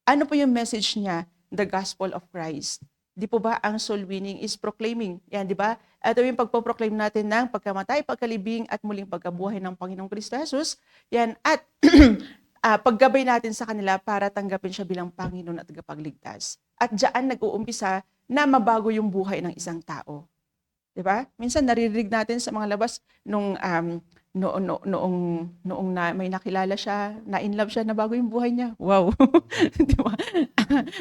Ano po yung message niya? The gospel of Christ. Di po ba ang soul winning is proclaiming? Yan, di ba? Ito yung pagpo-proclaim natin ng pagkamatay, pagkalibing, at muling pagkabuhay ng Panginoong Kristo Jesus. Yan, at paggabay natin sa kanila para tanggapin siya bilang Panginoon at tagapagligtas. At diyan nag-uumpisa na mabago yung buhay ng isang tao. Di ba? Minsan naririnig natin sa mga labas noong may nakilala siya, na-in-love siya, nabago yung buhay niya. Wow. Di ba?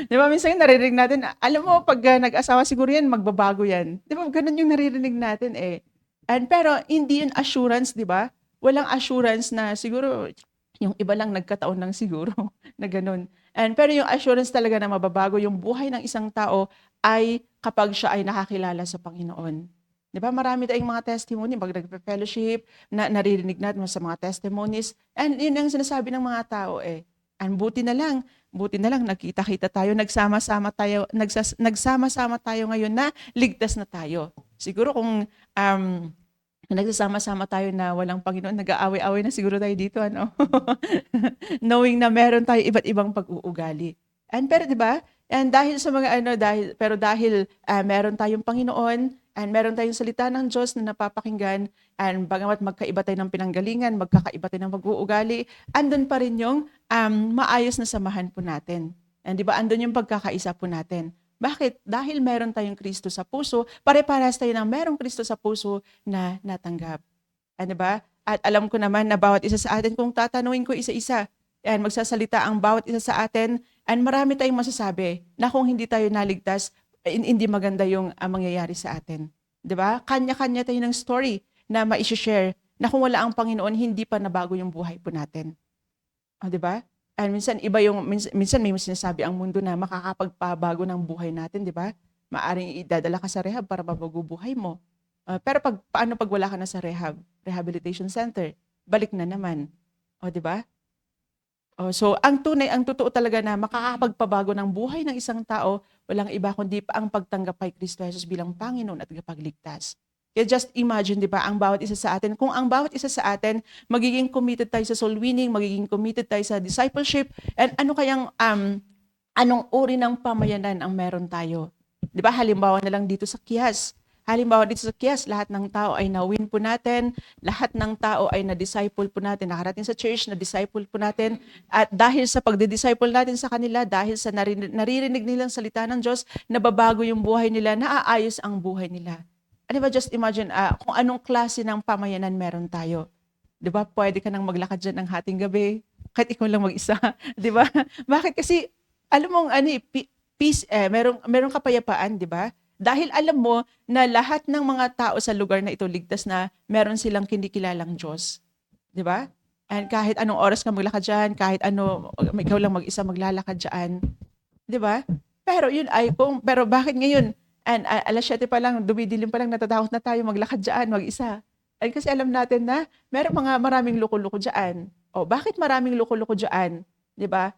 Di ba? Minsan naririnig natin, alam mo, pag nag-asawa siguro yan, magbabago yan. Di ba? Ganun yung naririnig natin eh. Pero hindi yun assurance, di ba? Walang assurance na siguro, yung iba lang nagkataon lang siguro na ganun. Pero yung assurance talaga na mababago yung buhay ng isang tao ay kapag siya ay nakakilala sa Panginoon. Di ba? Marami tayong mga testimony, pag nagpe-fellowship, naririnig natin sa mga testimonies. And yun ang sinasabi ng mga tao eh. And buti na lang, nagkita-kita tayo, nagsama-sama tayo ngayon na ligtas na tayo. Siguro kung nagsasama-sama tayo na walang Panginoon, nag-aaway-aaway na siguro tayo dito, ano? Knowing na meron tayo iba't ibang pag-uugali. Pero 'di ba? And dahil sa mga dahil meron tayong Panginoon, and meron tayong salita ng Diyos na napapakinggan, and bagamat magkaiba tayo ng pinanggalingan, magkakaiba tayo ng pag-uugali, andun pa rin yung maayos na samahan po natin. And 'di ba? Andun yung pagkakaisa po natin. Bakit? Dahil meron tayong Kristo sa puso, pare-parehas tayo ng merong Kristo sa puso na natanggap. Ano ba? At alam ko naman na bawat isa sa atin, kung tatanungin ko isa-isa, and magsasalita ang bawat isa sa atin, and marami tayong masasabi na kung hindi tayo naligtas, hindi maganda yung mangyayari sa atin. 'Di ba? Kanya-kanya tayo ng story na ma-share na kung wala ang Panginoon, hindi pa nabago yung buhay po natin. 'Di ba? And minsan minsan may sinasabi ang mundo na makakapagpabago ng buhay natin, 'di ba? Maaring idadala ka sa rehab para mabago buhay mo. Pero paano pag wala ka na sa rehabilitation center? Balik na naman. 'Di ba? So ang totoo talaga na makakapagpabago ng buhay ng isang tao, walang iba kundi pa ang pagtanggap kay Kristo Jesus bilang Panginoon at tagapagligtas. Kaya just imagine, di ba, ang bawat isa sa atin, kung ang bawat isa sa atin, magiging committed tayo sa soul winning, magiging committed tayo sa discipleship, and anong uri ng pamayanan ang meron tayo? Di ba, halimbawa na lang dito sa Kias. Lahat ng tao ay na-win po natin, lahat ng tao ay na-disciple po natin, nakarating sa church, na-disciple po natin, at dahil sa pagdi-disciple natin sa kanila, dahil sa naririnig nilang salita ng Diyos, nababago yung buhay nila, naaayos ang buhay nila. Di ba, just imagine kung anong klase ng pamayanan meron tayo. Di ba, pwede ka nang maglakad dyan ng hating gabi, kahit ikaw lang mag-isa. Di ba? Bakit? Kasi, alam mong, peace, merong kapayapaan, di ba? Dahil alam mo na lahat ng mga tao sa lugar na ito ligtas na meron silang kinikilalang Diyos. Di ba? And kahit anong oras ka maglakad dyan, kahit ikaw lang mag-isa maglalakad dyan. Di ba? Pero bakit ngayon? And alas 7 pa lang, dumidilim pa lang, natatakot na tayo maglakad dyan, mag-isa. And kasi alam natin na maraming loko-loko dyan. Bakit maraming loko-loko dyan? Diba?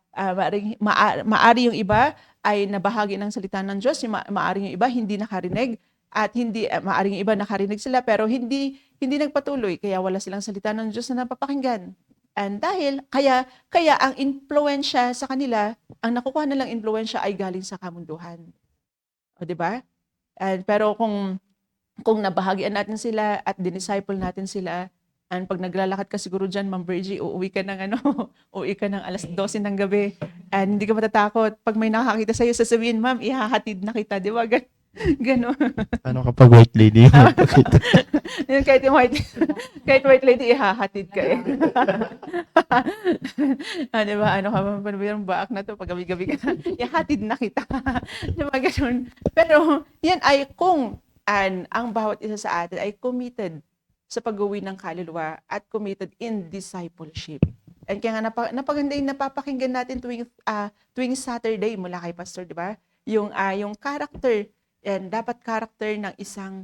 Maari yung iba ay nabahagi ng salita ng Diyos, maari yung iba hindi nakarinig, at maari yung iba nakarinig sila pero hindi nagpatuloy, kaya wala silang salita ng Diyos na napapakinggan. And kaya ang impluwensya sa kanila, ang nakukuha nilang impluwensya ay galing sa kamunduhan. O, 'di ba? Pero kung nabahagian natin sila at dinisciple natin sila, and pag naglalakad ka siguro diyan, Ma'am Virgie, uuwi ka ng ano, uuwi ka ng 12:00 ng gabi, and hindi ka matatakot. Pag may nakakita sa'yo, sasabihin, "Ma'am, ihahatid na kita." 'Di ba? Gano'n. Ano kapag white lady yung magpakita? Yung kahit white lady, ihahatid ka eh. Di ba? Ano ka ba? Yung baak na to, pag gabi-gabi ka na, ihahatid na kita. Di ba? Ganun. Pero, yan ay kung ang bawat isa sa atin ay committed sa pag-uwi ng kaluluwa at committed in discipleship. And kaya nga napaganda yung napapakinggan natin tuwing Saturday mula kay Pastor, di ba? Yung character, and dapat character ng isang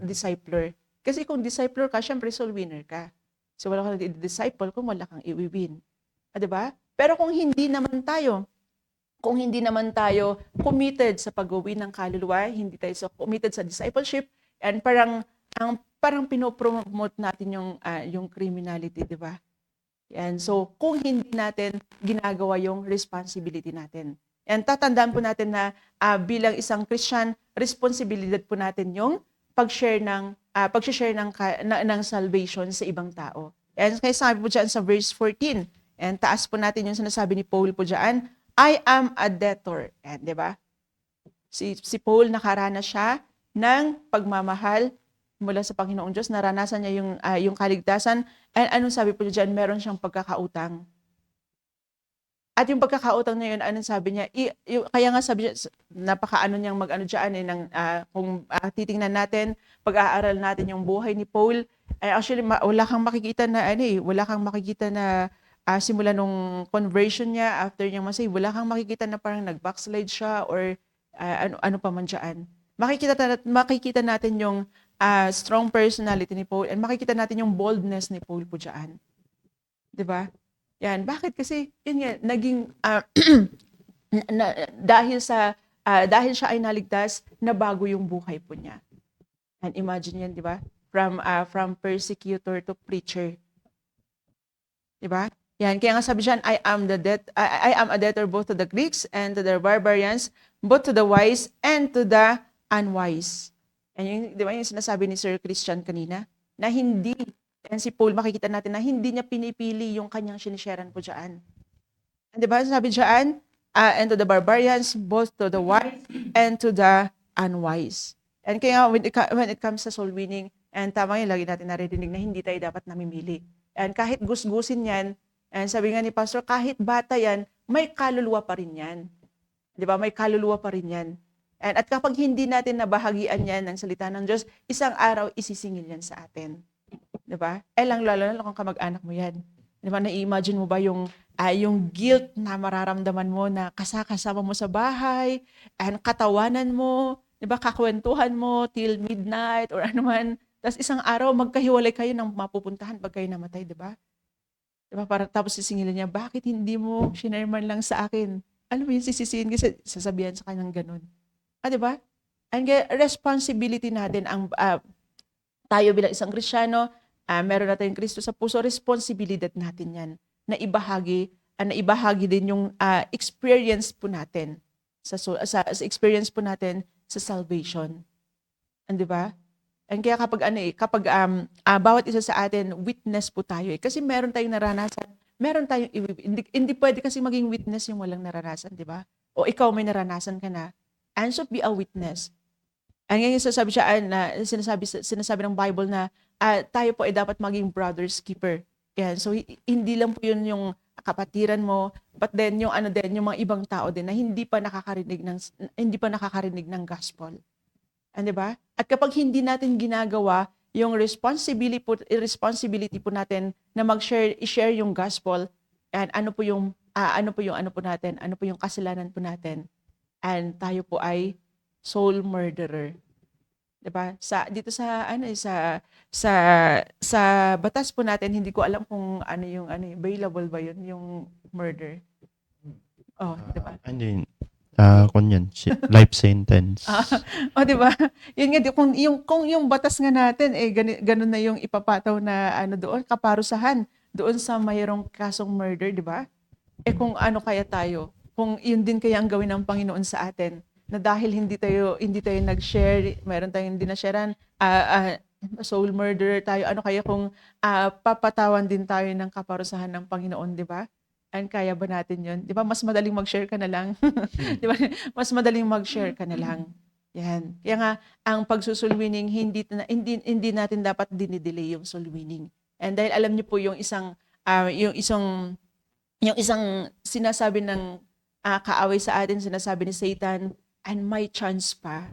discipler. Kasi kung discipler ka, syempre soul winner ka. So wala kang disciple kung wala kang i-win. Di ba? Pero kung hindi naman tayo committed sa pag-uwi ng kaluluwa, hindi tayo committed sa discipleship, and parang pinopromote natin yung criminality, di ba? And so kung hindi natin ginagawa yung responsibility natin. And tatandaan po natin na bilang isang Christian, responsibilidad po natin yung pag-share ng salvation sa ibang tao. And kaya sabi po dyan sa verse 14, and taas po natin yung sinasabi ni Paul po dyan, I am a debtor. And, di ba? Si Paul nakaranas siya ng pagmamahal mula sa Panginoong Diyos. Naranasan niya yung kaligtasan. And anong sabi po dyan? Meron siyang pagkakautang. At yung pagkakautang na yun, anong sabi niya? Kaya nga sabi niya, napakaano niyang mag-ano dyan, kung titingnan natin, pag-aaral natin yung buhay ni Paul, actually, wala kang makikita na simula nung conversion niya, after niyang masay, wala kang makikita na parang nag-backslide siya or ano pa man dyan. Makikita natin yung strong personality ni Paul, and makikita natin yung boldness ni Paul po dyan. Diba? Yan. Bakit? Kasi, yun nga, naging, dahil siya ay naligtas, nabago yung buhay po niya. And imagine yan, di ba? From persecutor to preacher. Di ba? Yan. Kaya nga sabi diyan, I am a debtor both to the Greeks and to the barbarians, both to the wise and to the unwise. And yung, di ba, yung sinasabi ni Sir Christian kanina, na hindi. And si Paul, makikita natin na hindi niya pinipili yung kanyang sinisharean po dyan. And diba, sabi dyan, and to the barbarians, both to the wise and to the unwise. And kaya when it comes sa soul winning, and tama yun, lagi natin naririnig na hindi tayo dapat namimili. And kahit gusgusin yan, and sabi nga ni Pastor, kahit bata yan, may kaluluwa pa rin yan. Diba, may kaluluwa pa rin yan. At kapag hindi natin nabahagian yan ng salita ng Diyos, isang araw isisingil yan sa atin. Diba? Lalo na kung kamag-anak mo yan. Diba? Na-imagine mo ba yung guilt na mararamdaman mo na kasama mo sa bahay, and katawanan mo, diba? Kakwentuhan mo till midnight or ano man. Tapos isang araw, magkahiwalay kayo ng mapupuntahan pag kayo namatay, diba? Diba? Tapos sisingilin niya, bakit hindi mo shinare lang sa akin? Ano ba yung sisisihin? Kasi sasabihan sa kanyang ganun. Diba? And responsibility natin tayo bilang isang Kristiyano, meron na tayong Kristo sa puso, responsibilidad natin yan na ibahagi din yung experience po natin sa experience po natin sa salvation. And di ba? And kaya kapag bawat isa sa atin witness po tayo kasi meron tayong naranasan, hindi pwede kasi maging witness yung walang naranasan, di ba? O ikaw may naranasan ka na, and so be a witness. And ngayon sinasabi ng Bible na tayo po ay dapat maging brother's keeper. Yan. So hindi lang po yun yung kapatiran mo, but then yung yung mga ibang tao din na hindi pa nakakarinig ng gospel. And 'di ba? At kapag hindi natin ginagawa yung responsibility po natin na i-share yung gospel, and ano po yung kasalanan po natin. And tayo po ay soul murderer. 'Di ba? Sa batas po natin, hindi ko alam kung available ba 'yun, yung murder. Oh, 'di ba? Life sentence. 'Di ba? 'Yun nga kung yung batas nga natin ganun na yung ipapataw na doon, kaparusahan doon sa mayroong kasong murder, 'di ba? Kung ano kaya tayo? Kung yun din kaya ang gawin ng Panginoon sa atin, na dahil hindi tayo nag-share, meron tayong hindi na-sharean, soul murderer tayo, ano kaya kung papatawan din tayo ng kaparusahan ng Panginoon, di ba? And kaya ba natin yun? Di ba, mas madaling mag-share ka na lang. Di ba? Mas madaling mag-share ka na lang. Yan. Kaya nga, ang pagsusoul winning, hindi natin dapat dinidelay yung soul winning. And dahil alam niyo po yung isang sinasabi ng kaaway sa atin, sinasabi ni Satan, and may chance pa.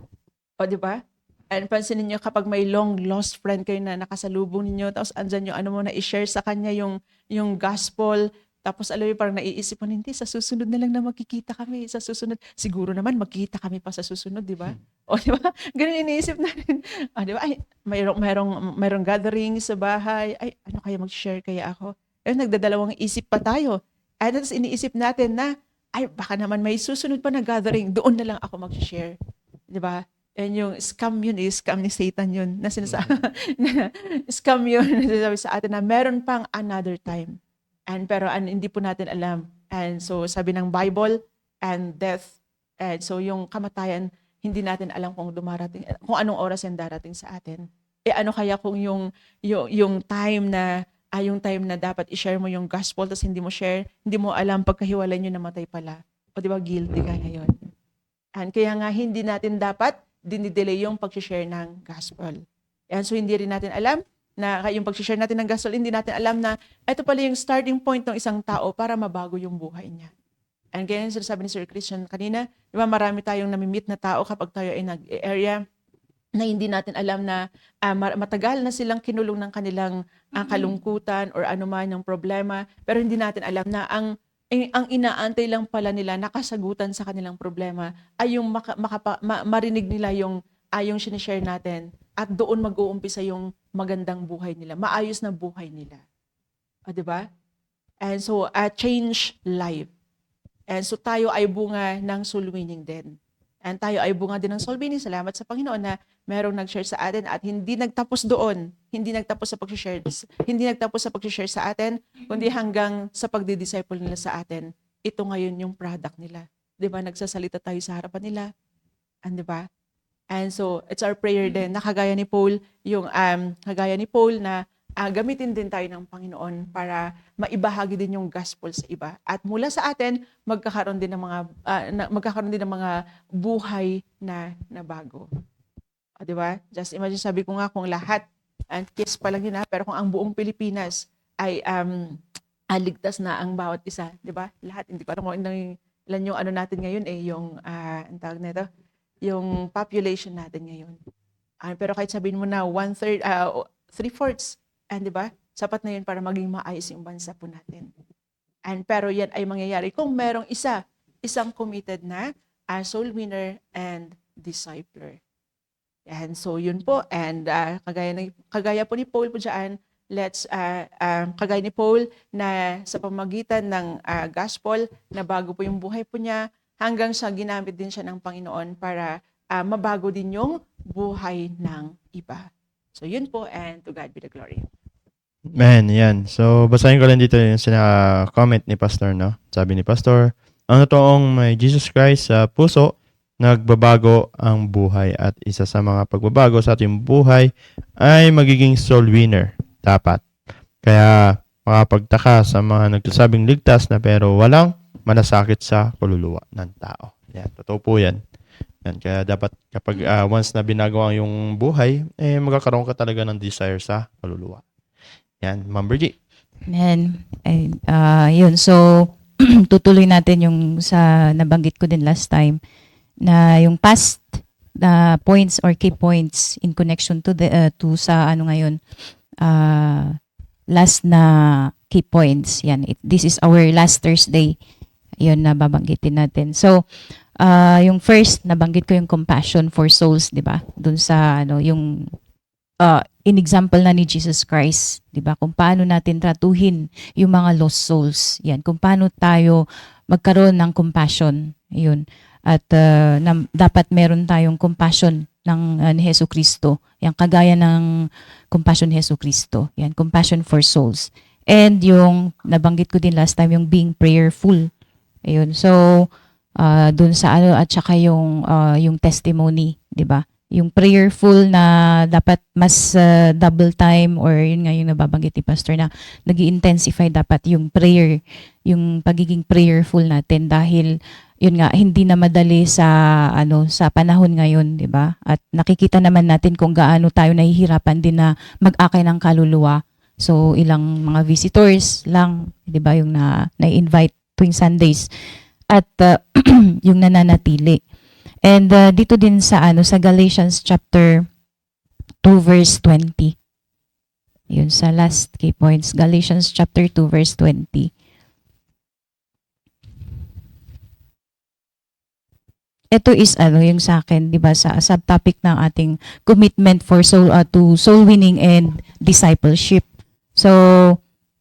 O, di ba? And pansinin niyo kapag may long lost friend kayo na nakasalubong ninyo, tapos andyan yung i-share sa kanya yung gospel, tapos alam mo parang naiisip mo, hindi, sa susunod na lang na magkikita kami, sa susunod, siguro naman magkikita kami pa sa susunod, di ba? O, di ba? Ganun iniisip natin. Di ba? Ay, mayroong gathering sa bahay, ay, ano kaya mag-share kaya ako? Eh, nagdadalawang isip pa tayo. At tapos iniisip natin na, ay, baka naman may susunod pa na gathering, doon na lang ako mag-share. Di ba? And yung scam yun, scam ni Satan yun, na sinasabi, scam yun, sinasabi sa atin na meron pang another time. Pero hindi po natin alam. And so sabi ng Bible, and death, and so yung kamatayan, hindi natin alam kung anong oras yan darating sa atin. Ano kaya kung yung time na dapat i-share mo yung gospel, tapos hindi mo share, hindi mo alam, pagkahiwalay nyo namatay pala. O di ba, guilty ka ngayon. And kaya nga, hindi natin dapat dinidelay yung pag-share ng gospel. And so hindi rin natin alam na yung pag-share natin ng gospel, hindi natin alam na ito pala yung starting point ng isang tao para mabago yung buhay niya. And ganyan sinasabi ni Sir Christian kanina, di ba marami tayong namimit na tao kapag tayo ay nag-area na hindi natin alam na matagal na silang kinulong ng kanilang kalungkutan or anuman yung problema, pero hindi natin alam na ang inaantay lang pala nila nakasagutan sa kanilang problema ay yung marinig nila yung sinishare natin at doon mag-uumpisa yung magandang buhay nila, maayos na buhay nila. O, diba? And so, change life. And so, tayo ay bunga ng soul winning din. And tayo ay bunga din ng soul winning. Salamat sa Panginoon na merong nag-share sa atin at hindi nagtapos doon. Hindi nagtapos sa pag-share sa atin, kundi hanggang sa pagdi-disciple nila sa atin. Ito ngayon yung product nila. Diba? Nagsasalita tayo sa harapan nila. And diba? And so, it's our prayer din na kagaya ni Paul na gamitin din tayo ng Panginoon para maibahagi din yung gospel sa iba. At mula sa atin, magkakaroon din ng mga buhay na bago. O, di ba? Just imagine, sabi ko nga kung lahat, and kiss pa lang yun pero kung ang buong Pilipinas ay ligtas na ang bawat isa, di ba? Lahat, hindi ko alam kung ilan yung natin ngayon yung ang tawag nito, yung population natin ngayon. Pero kahit sabihin mo na 1/3, 3/4, di ba? Sapat na yun para maging maayos yung bansa po natin. Pero yan ay mangyayari kung merong isang committed na soul winner and discipler. So yun po. And kagaya po ni Paul po dyan, kagaya ni Paul na sa pamagitan ng gospel na bago po yung buhay po niya, hanggang sa ginamit din siya ng Panginoon para mabago din yung buhay ng iba. So yun po, and to God be the glory. Man, yan. So, basahin ko lang dito yung comment ni Pastor, no? Sabi ni Pastor, ang totoong may Jesus Christ sa puso, nagbabago ang buhay at isa sa mga pagbabago sa ating buhay ay magiging soul winner. Dapat. Kaya, makapagtaka sa mga nagsasabing ligtas na pero walang manasakit sa kaluluwa ng tao. Yan, totoo po yan. Yan. Kaya dapat kapag once na binagawa yung buhay, magkakaroon ka talaga ng desire sa kaluluwa. Yan, Ma'am Virgie. Amen. Yun. So, tutuloy natin yung sa nabanggit ko din last time na yung past points or key points in connection to sa ngayon last na key points. Yan. This is our last Thursday. Yun na babanggitin natin. So, yung first, nabanggit ko yung compassion for souls, di ba? Doon sa, yung in example na ni Jesus Christ, di ba? Kung paano natin tratuhin yung mga lost souls. Yan. Kung paano tayo magkaroon ng compassion. Yun. At dapat meron tayong compassion ni Hesus Kristo. Yan, kagaya ng compassion ni Hesus Kristo. Yan, compassion for souls. And yung, nabanggit ko din last time, yung being prayerful. Ayun. So, dun sa ano at saka yung testimony, 'di ba? Yung prayerful na dapat mas double time or yun nga yung nababanggit ni Pastor na nag-intensify dapat yung prayer, yung pagiging prayerful natin dahil yun nga hindi na madali sa panahon ngayon, 'di ba? At nakikita naman natin kung gaano tayo nahihirapan din na mag-akay ng kaluluwa. So ilang mga visitors lang, 'di ba, yung na-invite tuwing Sundays at yung nananatili. And dito din sa Galatians chapter 2 verse 20. Yun sa last key points, Galatians chapter 2 verse 20. Ito is yung sa akin, 'di ba, sa subtopic ng ating commitment for to soul winning and discipleship. So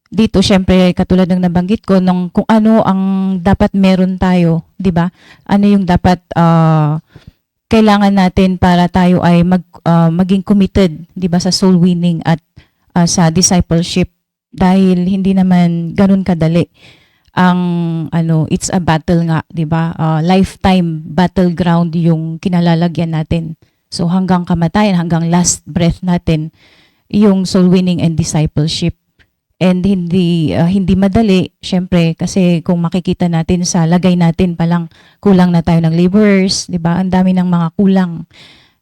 dito syempre katulad ng nabanggit ko kung ano ang dapat meron tayo, 'di ba? Ano yung dapat kailangan natin para tayo ay maging committed, 'di ba, sa soul winning at sa discipleship dahil hindi naman ganun kadali. Ang it's a battle nga, 'di ba? Lifetime battleground yung kinalalagyan natin. So hanggang kamatayan, hanggang last breath natin yung soul winning and discipleship. And hindi madali, syempre, kasi kung makikita natin sa lagay natin palang kulang na tayo ng laborers, 'di ba? Ang dami ng mga kulang.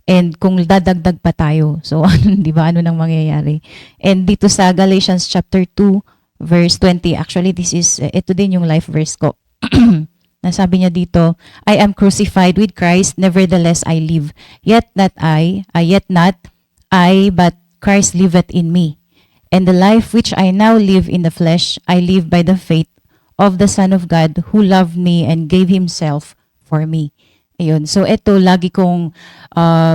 And kung dadagdag pa tayo, so 'di ba, ano nang mangyayari? And dito sa Galatians chapter 2 verse 20, actually this is ito din yung life verse ko. Nasabi niya dito, I am crucified with Christ, nevertheless I live. Yet not I, but Christ liveth in me. And the life which I now live in the flesh, I live by the faith of the Son of God who loved me and gave Himself for me. Ayun. So ito lagi kong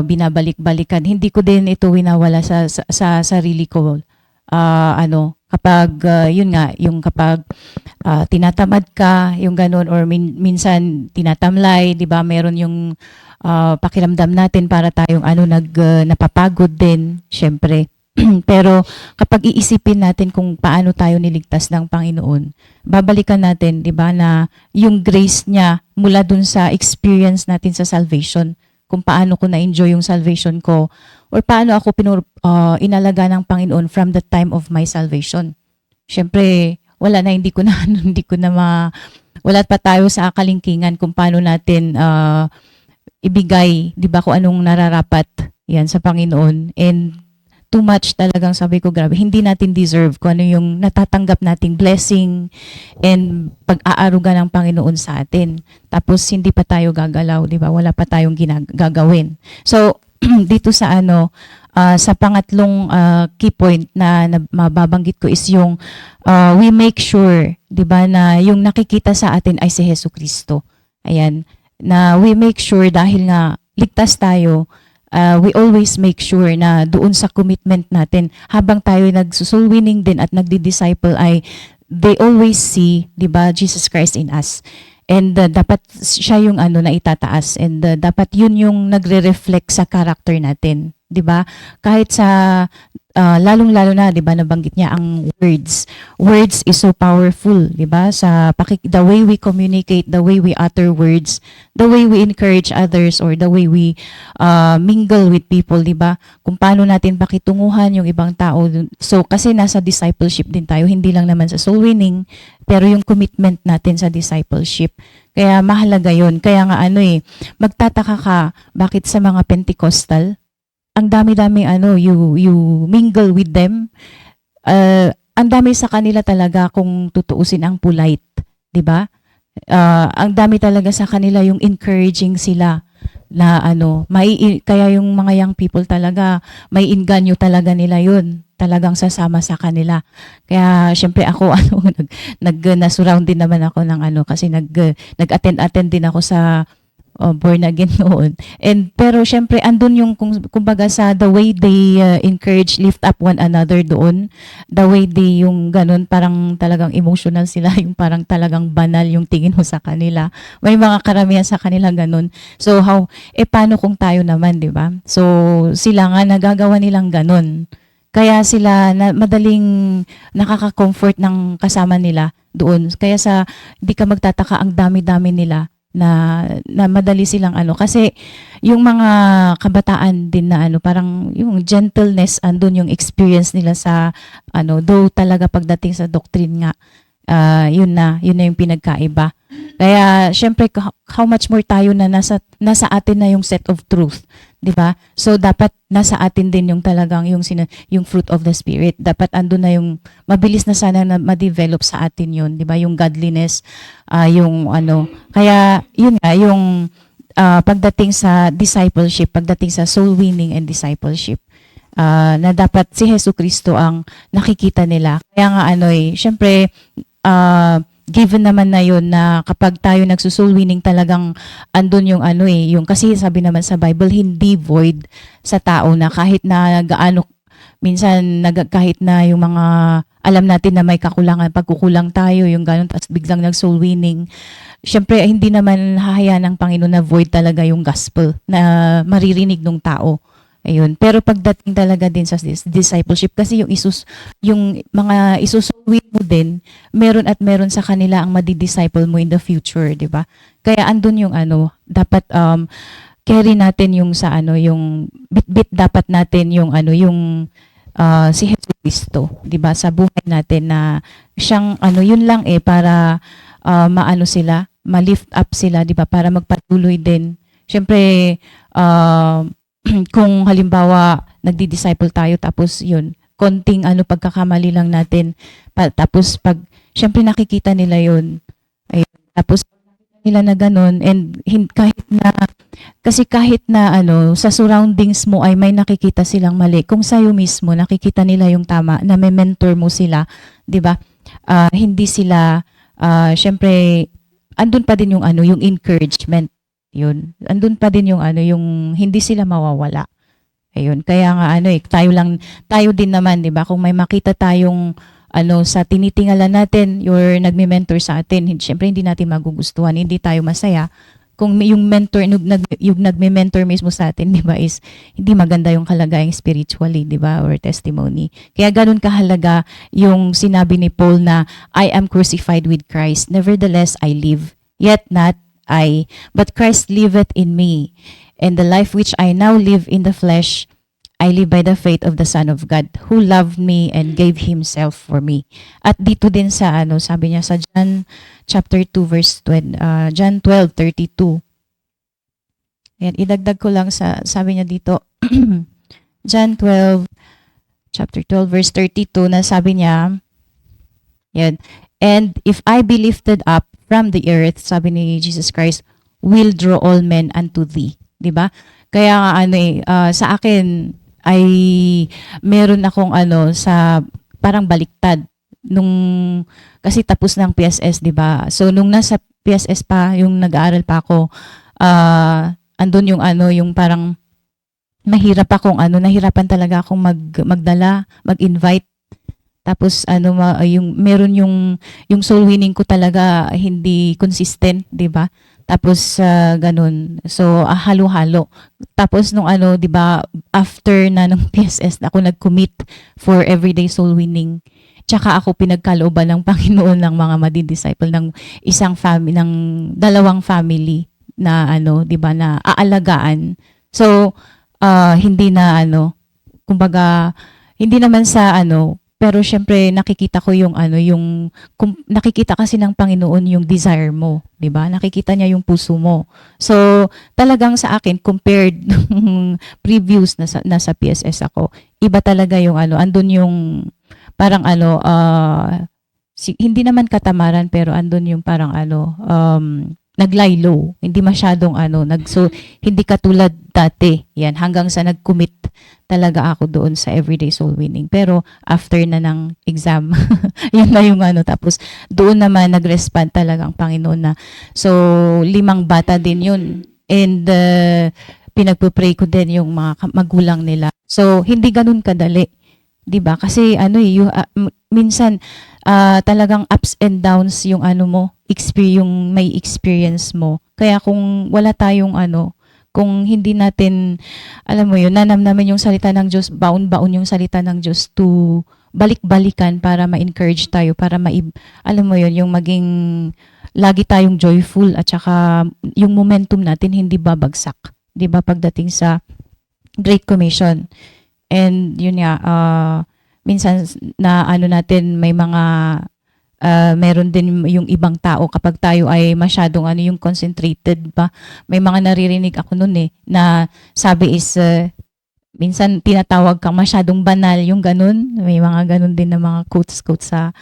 binabalik-balikan. Hindi ko din ito winawala sa sarili ko. Kapag yun nga, yung kapag tinatamad ka, yung ganun, or minsan tinatamlay, 'di ba? Meron yung pakiramdam natin para tayong napapagod din, syempre. Pero kapag iisipin natin kung paano tayo niligtas ng Panginoon, babalikan natin, 'di ba, na yung grace niya mula dun sa experience natin sa salvation, kung paano ko na-enjoy yung salvation ko or paano ako inalaga ng Panginoon from the time of my salvation. Syempre, wala pa tayo sa kalingkingan kung paano natin ibigay, 'di ba, kung anong nararapat yan sa Panginoon. And too much talagang, sabi ko, grabe, hindi natin deserve kung ano yung natatanggap nating blessing and pag-aaruga ng Panginoon sa atin. Tapos hindi pa tayo gagalaw, 'di ba? Wala pa tayong gagawin. So dito sa sa pangatlong key point na mababanggit ko is yung we make sure, 'di ba, na yung nakikita sa atin ay si Jesucristo. Ayan, na we make sure dahil nga ligtas tayo, we always make sure na doon sa commitment natin habang tayo nag-soul winning din at nagdi-disciple ay they always see, 'di ba, Jesus Christ in us. And dapat siya yung na itataas, and dapat yun yung nagre-reflect sa character natin, 'di ba? Kahit sa lalong-lalo na, 'di ba, nabanggit niya ang words. Words is so powerful, 'di ba? Sa the way we communicate, the way we utter words, the way we encourage others, or the way we mingle with people, 'di ba? Kung paano natin pakitunguhan yung ibang tao. So kasi nasa discipleship din tayo, hindi lang naman sa soul winning, pero yung commitment natin sa discipleship. Kaya mahalaga 'yon. Kaya nga magtataka ka bakit sa mga Pentecostal ang dami-dami you mingle with them. Ang dami sa kanila talaga, kung tutuusin, ang polite, 'di ba? Ang dami talaga sa kanila yung encouraging sila na kaya yung mga young people talaga may inganyo talaga nila yun. Talagang sasama sa kanila. Kaya syempre ako na-surround din naman ako ng kasi nag-attend din ako sa born again noon. Pero syempre andun yung kumbaga sa the way they encourage, lift up one another doon. The way they yung ganun, parang talagang emotional sila, yung parang talagang banal yung tingin mo sa kanila. May mga karamihan sa kanila ganun. So paano kung tayo naman, 'di ba? So sila nga nagagawa nilang ganun. Kaya sila madaling nakaka-comfort ng kasama nila doon. Kaya di ka magtataka ang dami-dami nila na madali silang ano kasi yung mga kabataan din na ano parang yung gentleness andun yung experience nila sa ano though talaga pagdating sa doctrine nga yun na yung pinagkaiba. Kaya syempre how much more tayo na nasa atin na yung set of truth, 'di ba? So dapat nasa atin din yung talagang yung fruit of the spirit. Dapat andun na yung mabilis na sana na ma-develop sa atin yun, 'di ba? Yung godliness, yung ano. Kaya yun nga yung pagdating sa discipleship, pagdating sa soul winning and discipleship. Na dapat si Jesucristo ang nakikita nila. Kaya nga syempre given naman na yun na kapag tayo nagsusoul winning talagang andun yung yung kasi sabi naman sa Bible hindi void sa tao na kahit na gaano minsan kahit na yung mga alam natin na may kakulangan pagkukulang tayo yung ganun tapos biglang nag-soul winning syempre hindi naman hahayaan ng Panginoon na void talaga yung gospel na maririnig ng tao. Ayun. Pero pagdating talaga din sa discipleship kasi yung mga isusulwin mo din, meron at meron sa kanila ang madi-disciple mo in the future, 'di ba? Kaya andun yung dapat carry natin yung sa yung bit dapat natin yung yung si Jesucristo, 'di ba? Sa buhay natin na siyang yun lang para maano sila, ma-lift up sila, 'di ba? Para magpatuloy din. Syempre kung halimbawa nagdi-disciple tayo tapos yun konting pagkakamali lang natin tapos pag syempre nakikita nila yun ayun, tapos nila na ganun and kahit na sa surroundings mo ay may nakikita silang mali kung sa'yo mismo nakikita nila yung tama na may mentor mo sila 'di ba hindi sila syempre andun pa din yung yung encouragement. Yun. Andun pa din yung yung hindi sila mawawala. Ayun. Kaya nga tayo din naman, 'di ba? Kung may makita tayong sa tinitingalan natin, your nagme-mentor sa atin, syempre hindi natin magugustuhan, hindi tayo masaya. Kung yung mentor yung nagme-mentor mismo sa atin, 'di ba, is hindi maganda yung kalagayan spiritually, 'di ba, or testimony. Kaya ganun kahalaga yung sinabi ni Paul na I am crucified with Christ, nevertheless I live, yet not I, but Christ liveth in me, and the life which I now live in the flesh, I live by the faith of the Son of God, who loved me and gave Himself for me. At dito din sa sabi niya sa John chapter 2 verse 20, John 12:32. Ayan, idagdag ko lang sabi niya dito, John 12, chapter 12 verse 32 na sabi niya, yan, and if I be lifted up from the earth, sabi ni Jesus Christ, will draw all men unto thee. 'Di ba? Kaya nga sa akin ay meron akong sa parang baliktad nung kasi tapos ng PSS, 'di ba? So nung nasa PSS pa, yung nag-aaral pa ako, andun yung yung parang mahirap akong nahirapan talaga akong magdala, mag-invite. Tapos yung meron yung soul winning ko talaga hindi consistent, 'di ba? Tapos ganun. So halo-halo. Tapos nung 'di ba, after na ng PSS ako nag-commit for everyday soul winning. Tsaka ako pinagkalooban ng Panginoon ng mga madi-disciple ng isang family, ng dalawang family na 'di ba, na aalagaan. So hindi na kumbaga hindi naman sa pero syempre nakikita ko yung nakikita kasi ng Panginoon yung desire mo, 'di ba? Nakikita niya yung puso mo. So talagang sa akin compared nung previous nasa PSS ako, iba talaga yung andun yung parang hindi naman katamaran pero andun yung parang naglay low. Hindi masyadong so hindi katulad dati. Yan, hanggang sa nag-commit talaga ako doon sa everyday soul winning. Pero after na ng exam, yun na yung tapos doon naman nag-respond talaga ang Panginoon na. So 5 bata din yun. And pinagpo-pray ko din yung mga magulang nila. So hindi ganun kadali. 'Di ba? Kasi minsan talagang ups and downs yung mo, yung may experience mo. Kaya kung wala tayong kung hindi natin, alam mo yun, nanamnamin yung salita ng Diyos, baon-baon yung salita ng Diyos to balik-balikan para ma-encourage tayo, para alam mo yun, yung maging lagi tayong joyful at saka yung momentum natin hindi babagsak, 'di ba, pagdating sa Great Commission. And yun nga, minsan na ano natin may mga meron din yung ibang tao kapag tayo ay masyadong yung concentrated ba. May mga naririnig ako noon na sabi is minsan tinatawag kang masyadong banal, yung ganun. May mga ganun din na mga quotes sa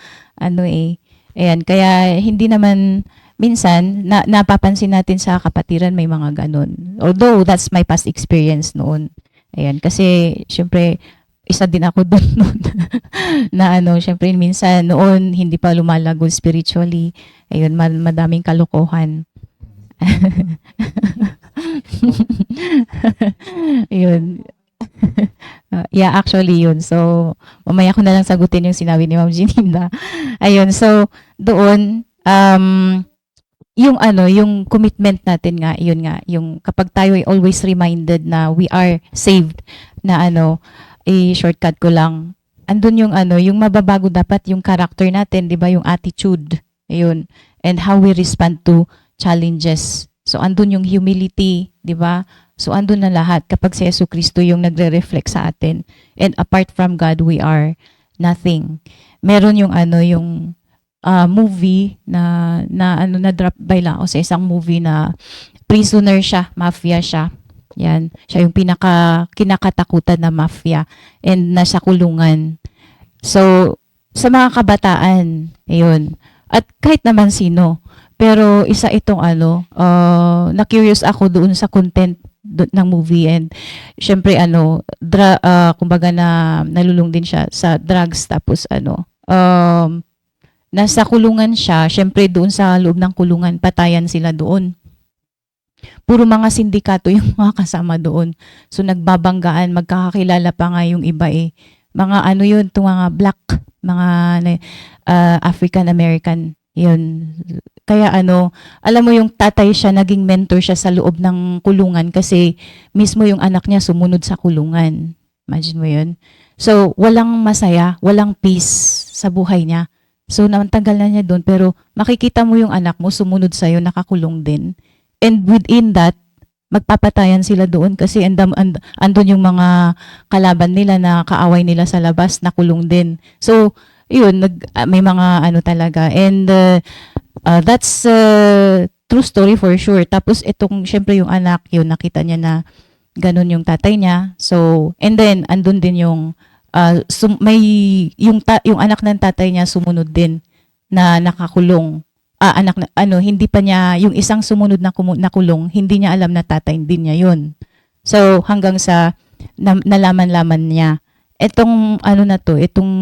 Ayan, kaya hindi naman minsan napapansin natin sa kapatiran may mga ganun. Although that's my past experience noon. Ayan, kasi syempre isa din ako doon noon na syempre minsan noon hindi pa lumalago spiritually. Ayun, madaming kalokohan. Yun. Yeah, actually yun. So, mamaya ko na lang sagutin yung sinabi ni Ma'am Jeninda. Ayun, so doon yung commitment natin nga, yun nga, yung kapag tayo ay always reminded na we are saved na shortcut ko lang. Andun yung mababago dapat yung character natin, 'di ba? Yung attitude. Ayun. And how we respond to challenges. So andun yung humility, 'di ba? So andun na lahat kapag si Jesucristo yung nagre-reflect sa atin. And apart from God, we are nothing. Meron yung yung movie na drop by lang ako sa isang movie na prisoner siya, mafia siya. Yan, siya yung kinakatakutan na mafia and nasa kulungan. So, sa mga kabataan, ayun. At kahit naman sino. Pero isa itong na-curious ako doon sa content ng movie and syempre kumbaga na nalulung din siya sa drugs tapos nasa kulungan siya, syempre doon sa loob ng kulungan, patayan sila doon. Puro mga sindikato yung mga kasama doon. So nagbabanggaan, magkakakilala pa nga yung iba Mga yun, itong mga black, mga African American. Yun. Kaya alam mo yung tatay siya, naging mentor siya sa loob ng kulungan kasi mismo yung anak niya sumunod sa kulungan. Imagine mo yun. So walang masaya, walang peace sa buhay niya. So natanggal na niya doon pero makikita mo yung anak mo sumunod sa'yo, nakakulong din. And within that, magpapatayan sila doon kasi andun yung mga kalaban nila na kaaway nila sa labas, nakulong din. So, yun, may mga talaga. And that's true story for sure. Tapos itong, syempre yung anak, yun, nakita niya na ganun yung tatay niya. So, and then, andun din yung, yung anak ng tatay niya sumunod din na nakakulong. Hindi pa niya, yung isang sumunod na kulong, hindi niya alam na tatay din niya yun. So, hanggang sa nalaman-laman niya. Itong, itong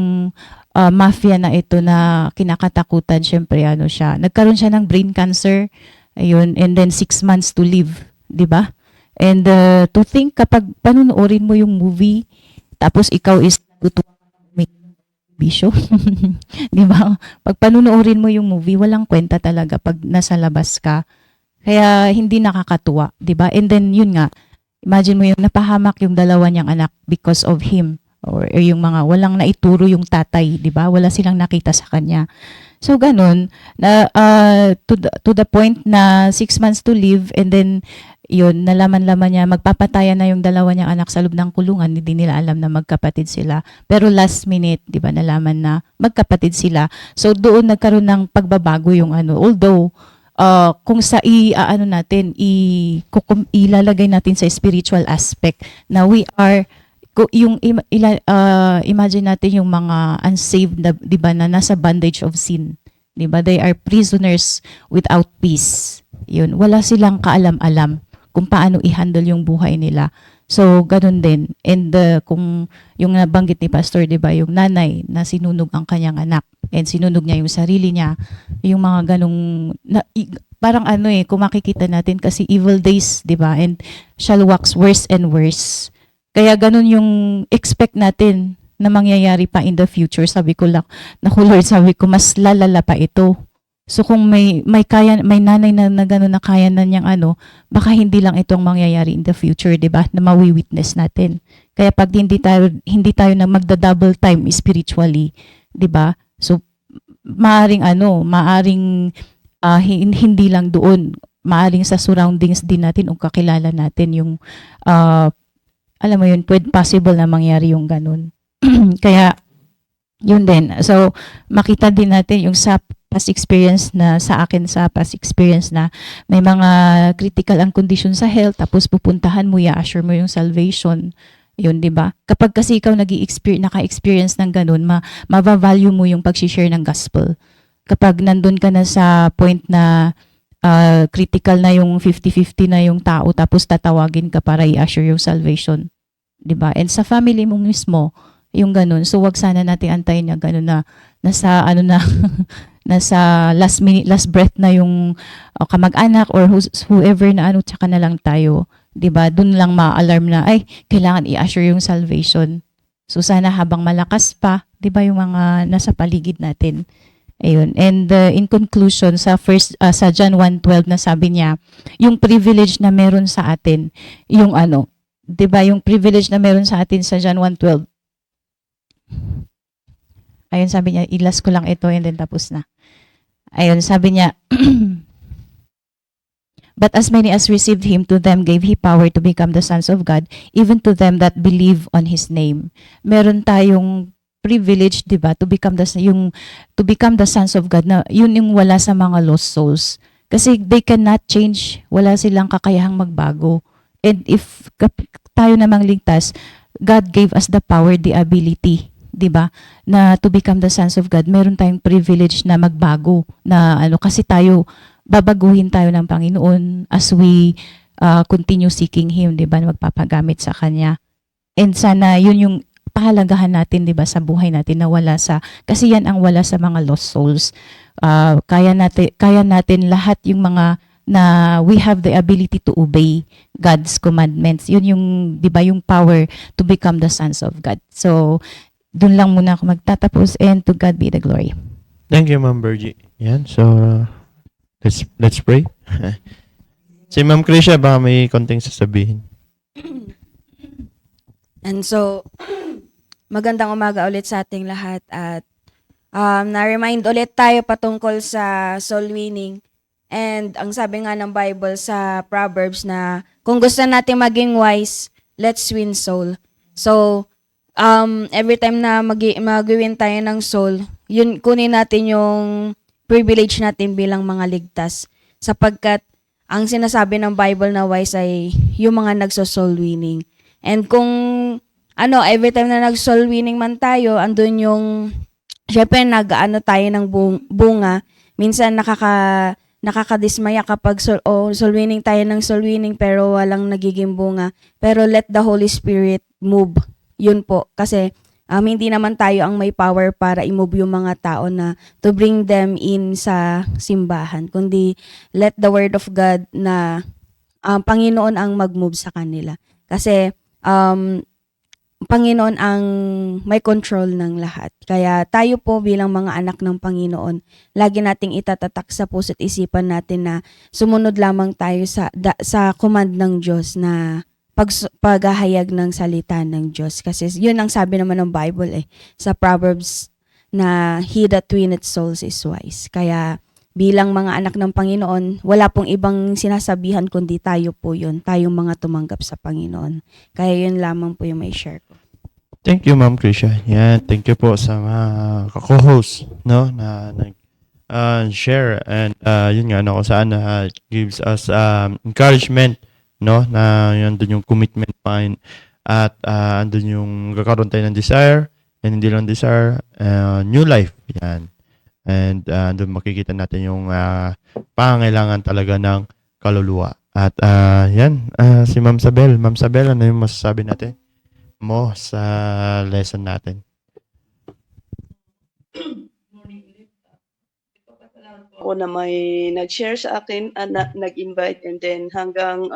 mafia na ito na kinakatakutan, syempre, siya. Nagkaroon siya ng brain cancer, ayun, and then 6 months to live, di ba? And to think, kapag panunuorin mo yung movie, tapos ikaw is natutuwa bisyo. Di ba? Pag panunuorin mo yung movie, walang kwenta talaga pag nasa labas ka. Kaya hindi nakakatuwa, di ba? And then yun nga, imagine mo yung napahamak yung dalawa niyang anak because of him or yung mga walang naituro yung tatay, di ba? Wala silang nakita sa kanya. So ganun, na to the point na 6 months to live and then yun, nalaman-laman niya, magpapatayan na yung dalawa niyang anak sa loob ng kulungan, hindi nila alam na magkapatid sila. Pero last minute, di ba, nalaman na magkapatid sila. So doon nagkaroon ng pagbabago yung although, kung sa ilalagay natin sa spiritual aspect, na we are, imagine natin yung mga unsaved, di ba, na nasa bondage of sin. Di ba? They are prisoners without peace. Yun, wala silang kaalam-alam kung paano i-handle yung buhay nila. So, ganun din. And kung yung nabanggit ni Pastor, di ba, yung nanay na sinunog ang kanyang anak and sinunog niya yung sarili niya, yung mga ganung, parang kung makikita natin kasi evil days, di ba, and shall wax worse and worse. Kaya ganun yung expect natin na mangyayari pa in the future. Sabi ko lang, Lord, sabi ko, mas lalala pa ito. So kung may nanay na gano'n na kaya na niyang baka hindi lang itong mangyayari in the future, 'di ba? Na mawi-witness natin. Kaya pag hindi tayo na magda-double time spiritually, 'di ba? So maaring hindi lang doon, maaring sa surroundings din natin o kakilala natin yung alam mo yun, possible na mangyari yung ganun. Kaya yun din. So makita din natin yung sa past experience na sa akin sa past experience na may mga critical ang condition sa health, tapos pupuntahan mo, i-assure mo yung salvation. Yun, di ba? Kapag kasi ikaw naka-experience ng ganun, ma-value mo yung pag-share ng gospel. Kapag nandun ka na sa point na critical na yung 50-50 na yung tao, tapos tatawagin ka para i-assure yung salvation. Di ba? And sa family mo mismo, yung ganun. So wag sana natin antayin na ganun na nasa ano na nasa last minute, last breath na yung kamag-anak or whoever na ano, tsaka na lang tayo. 'Di ba? Doon lang ma-alarm na ay kailangan i-assure yung salvation. So sana habang malakas pa, 'di ba, yung mga nasa paligid natin. Ayun. And in conclusion, sa John 1:12 na sabi niya, yung privilege na meron sa atin, yung 'di ba, yung privilege na meron sa atin sa John 1:12. Ayun, sabi niya, ilas ko lang ito and then tapos na. Ayun, sabi niya, but as many as received him, to them gave he power to become the sons of God, even to them that believe on his name. Meron tayong privilege, 'di ba, to become the sons of God, na yun yung wala sa mga lost souls. Kasi they cannot change, wala silang kakayahang magbago. And if tayo namang ligtas, God gave us the power, the ability, 'di ba, na to become the sons of God. Meron tayong privilege na magbago, na kasi babaguhin tayo ng Panginoon as we continue seeking him, 'di ba, na magpapagamit sa kanya. And sana yun yung pahalagahan natin, 'di ba, sa buhay natin, na wala kasi yan ang wala sa mga lost souls. Kaya natin lahat yung mga na we have the ability to obey God's commandments. Yun yung, 'di ba, yung power to become the sons of God. So doon lang muna ako magtatapos, and to God be the glory. Thank you, Ma'am Bergie. Yan. So, let's pray. Si Ma'am Krisha, baka may konting sasabihin. And so, magandang umaga ulit sa ating lahat, at na-remind ulit tayo patungkol sa soul winning. And ang sabi nga ng Bible sa Proverbs na kung gusto natin maging wise, let's win soul. So, every time na mag-win tayo ng soul, yun, kunin natin yung privilege natin bilang mga ligtas. Sapagkat ang sinasabi ng Bible na wise ay yung mga nagso-soul winning. And kung every time na nag-soul winning man tayo, andun yung, syempre tayo ng bunga. Minsan nakakadismaya kapag soul winning tayo ng soul winning pero walang nagiging bunga. Pero let the Holy Spirit move. Yun po. Kasi hindi naman tayo ang may power para i-move yung mga tao na to bring them in sa simbahan. Kundi let the word of God na Panginoon ang mag-move sa kanila. Kasi Panginoon ang may control ng lahat. Kaya tayo po bilang mga anak ng Panginoon, lagi nating itatatak sa puso't isipan natin na sumunod lamang tayo sa command ng Diyos na paghahayag ng salita ng Diyos. Kasi yun ang sabi naman ng Bible sa Proverbs na he that winneth souls is wise. Kaya bilang mga anak ng Panginoon, wala pong ibang sinasabihan kundi tayo po yun, tayong mga tumanggap sa Panginoon. Kaya yun lamang po yung may share ko. Thank you, Ma'am Krisha. Yan, thank you po sa mga co-host, no, na share, and yun nga, kung saan gives us encouragement, no, na yun doon yung commitment pa, at andun yung kakaroon tayo ng desire, and hindi lang desire, new life. Yan. And doon makikita natin yung pangangailangan talaga ng kaluluwa. At yan, si Ma'am Sabel. Ma'am Sabel, ano yung masasabi natin mo sa lesson natin? Ako na may nag-share sa akin, nag-invite, and then hanggang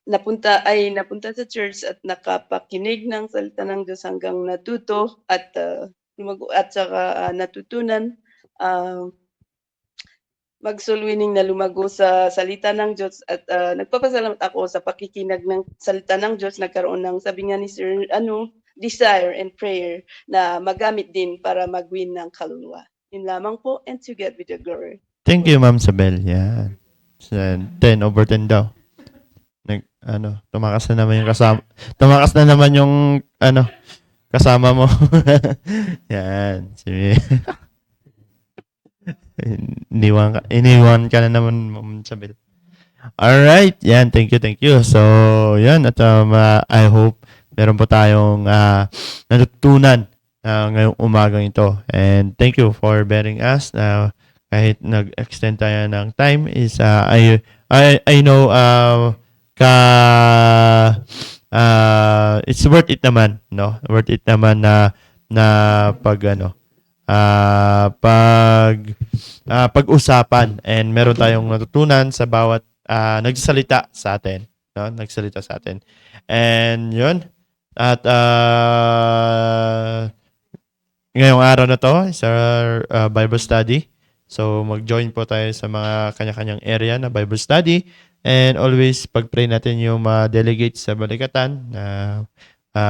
napunta sa church at nakapakinig ng salita ng Diyos hanggang natuto at saka natutunan mag-soul winning na lumago sa salita ng Diyos, at nagpapasalamat ako sa pakikinag ng salita ng Diyos. Nagkaroon ng, sabi nga ni Sir, desire and prayer na magamit din para mag-win ng kaluluwa. Yun lamang po, and to God be the glory. Thank you, Ma'am Sabel. Yan. 10/10 daw. Tumakas na naman yung kasama. Tumakas na naman yung, kasama mo. Yan. Iniwan ka na naman, Ma'am Sabel. Alright. Yan. Thank you. So, yan. At I hope meron po tayong natutunan ngayong umagang ito. And thank you for bearing us. Kahit nag-extend tayo ng time is I know it's worth it naman, no? Worth it naman na pag-usapan, and meron tayong natutunan sa bawat nagsalita sa atin, no? Nagsalita sa atin. And 'yun. At ngayong araw na to is our Bible study. So, mag-join po tayo sa mga kanya-kanyang area na Bible study. And always, pag-pray natin yung mga delegates sa balikatan na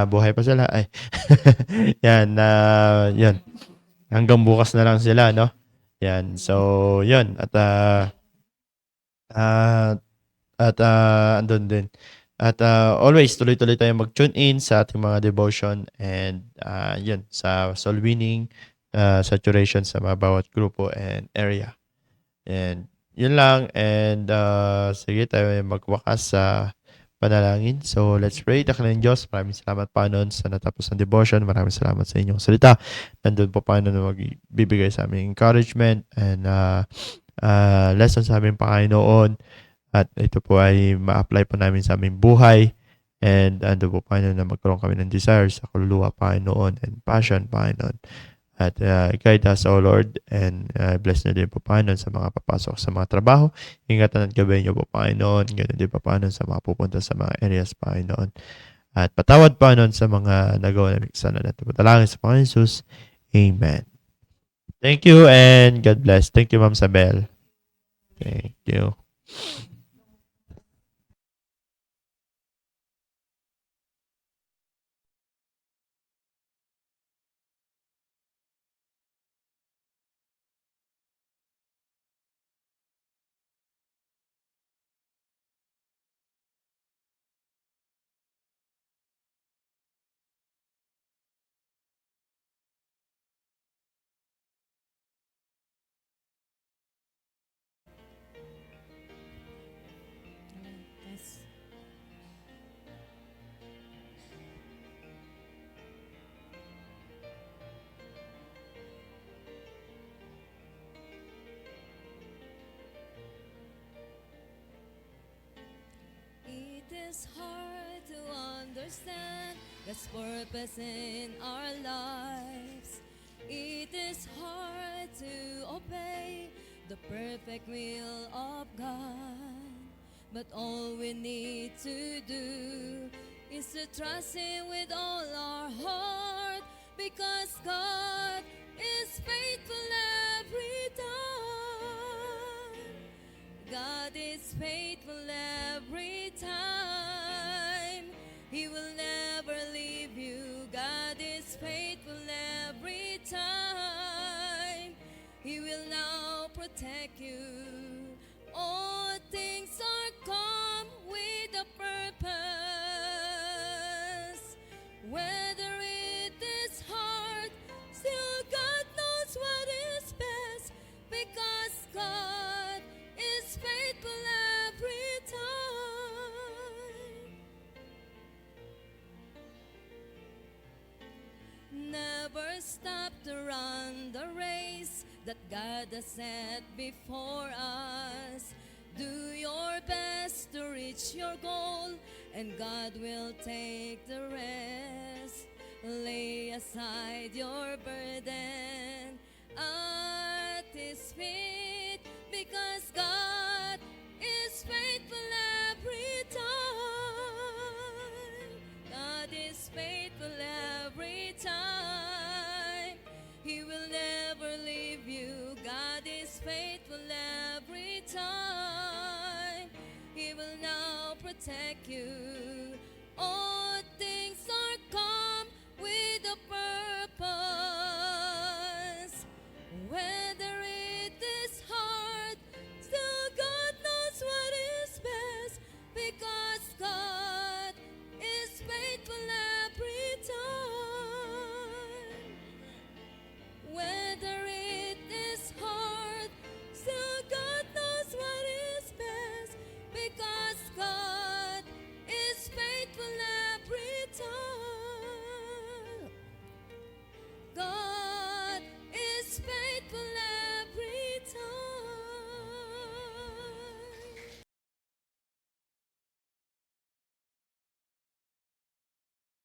buhay pa sila. Ay, yan. Yan. Hanggang bukas na lang sila, no? Yan. So, yan. Andun din. At always, tuloy-tuloy tayo mag-tune in sa ating mga devotion. And yun, sa soul winning, saturation sa mga bawat grupo and area. And yun lang. And sige tayo magwakas sa panalangin. So let's pray. Dakilang Diyos, maraming salamat Panginoon sa natapos ng devotion. Maraming salamat sa inyong salita. Nandun po Panginoon na magbibigay sa aming encouragement and lessons sa aming Panginoon. At ito po ay ma-apply po namin sa aming buhay. And ando po Panginoon na magkaroon kami ng desire sa kaluluwa Panginoon and passion Panginoon. At guide us, O Lord, and bless na din po, Panginoon, sa mga papasok sa mga trabaho. Ingatan at gabayan niyo po, Panginoon. Ganun din po, Panginoon, sa mga pupunta sa mga areas, Panginoon. At patawad, Panginoon, sa mga nagawa namin kasalanan natin. Patalangin sa Panginoon Jesus. Amen. Thank you and God bless. Thank you, Ma'am Sabel. Thank you. It is hard to understand God's purpose in our lives. It is hard to obey the perfect will of God. But all we need to do is to trust Him with all our heart, because God is faithful every time. God is faithful every time. He will never leave you. God is faithful every time. He will now protect you. All things are come with a purpose. Whether it is hard, still God knows what is best, because God is faithful every time. Never stop to run the race that God has set before us. Do your best to reach your goal, and God will take the rest. Lay aside your burden at His feet, because God is faithful every time. God is faithful every time. He will never leave you. God is faithful every time. He will now protect you. Oh,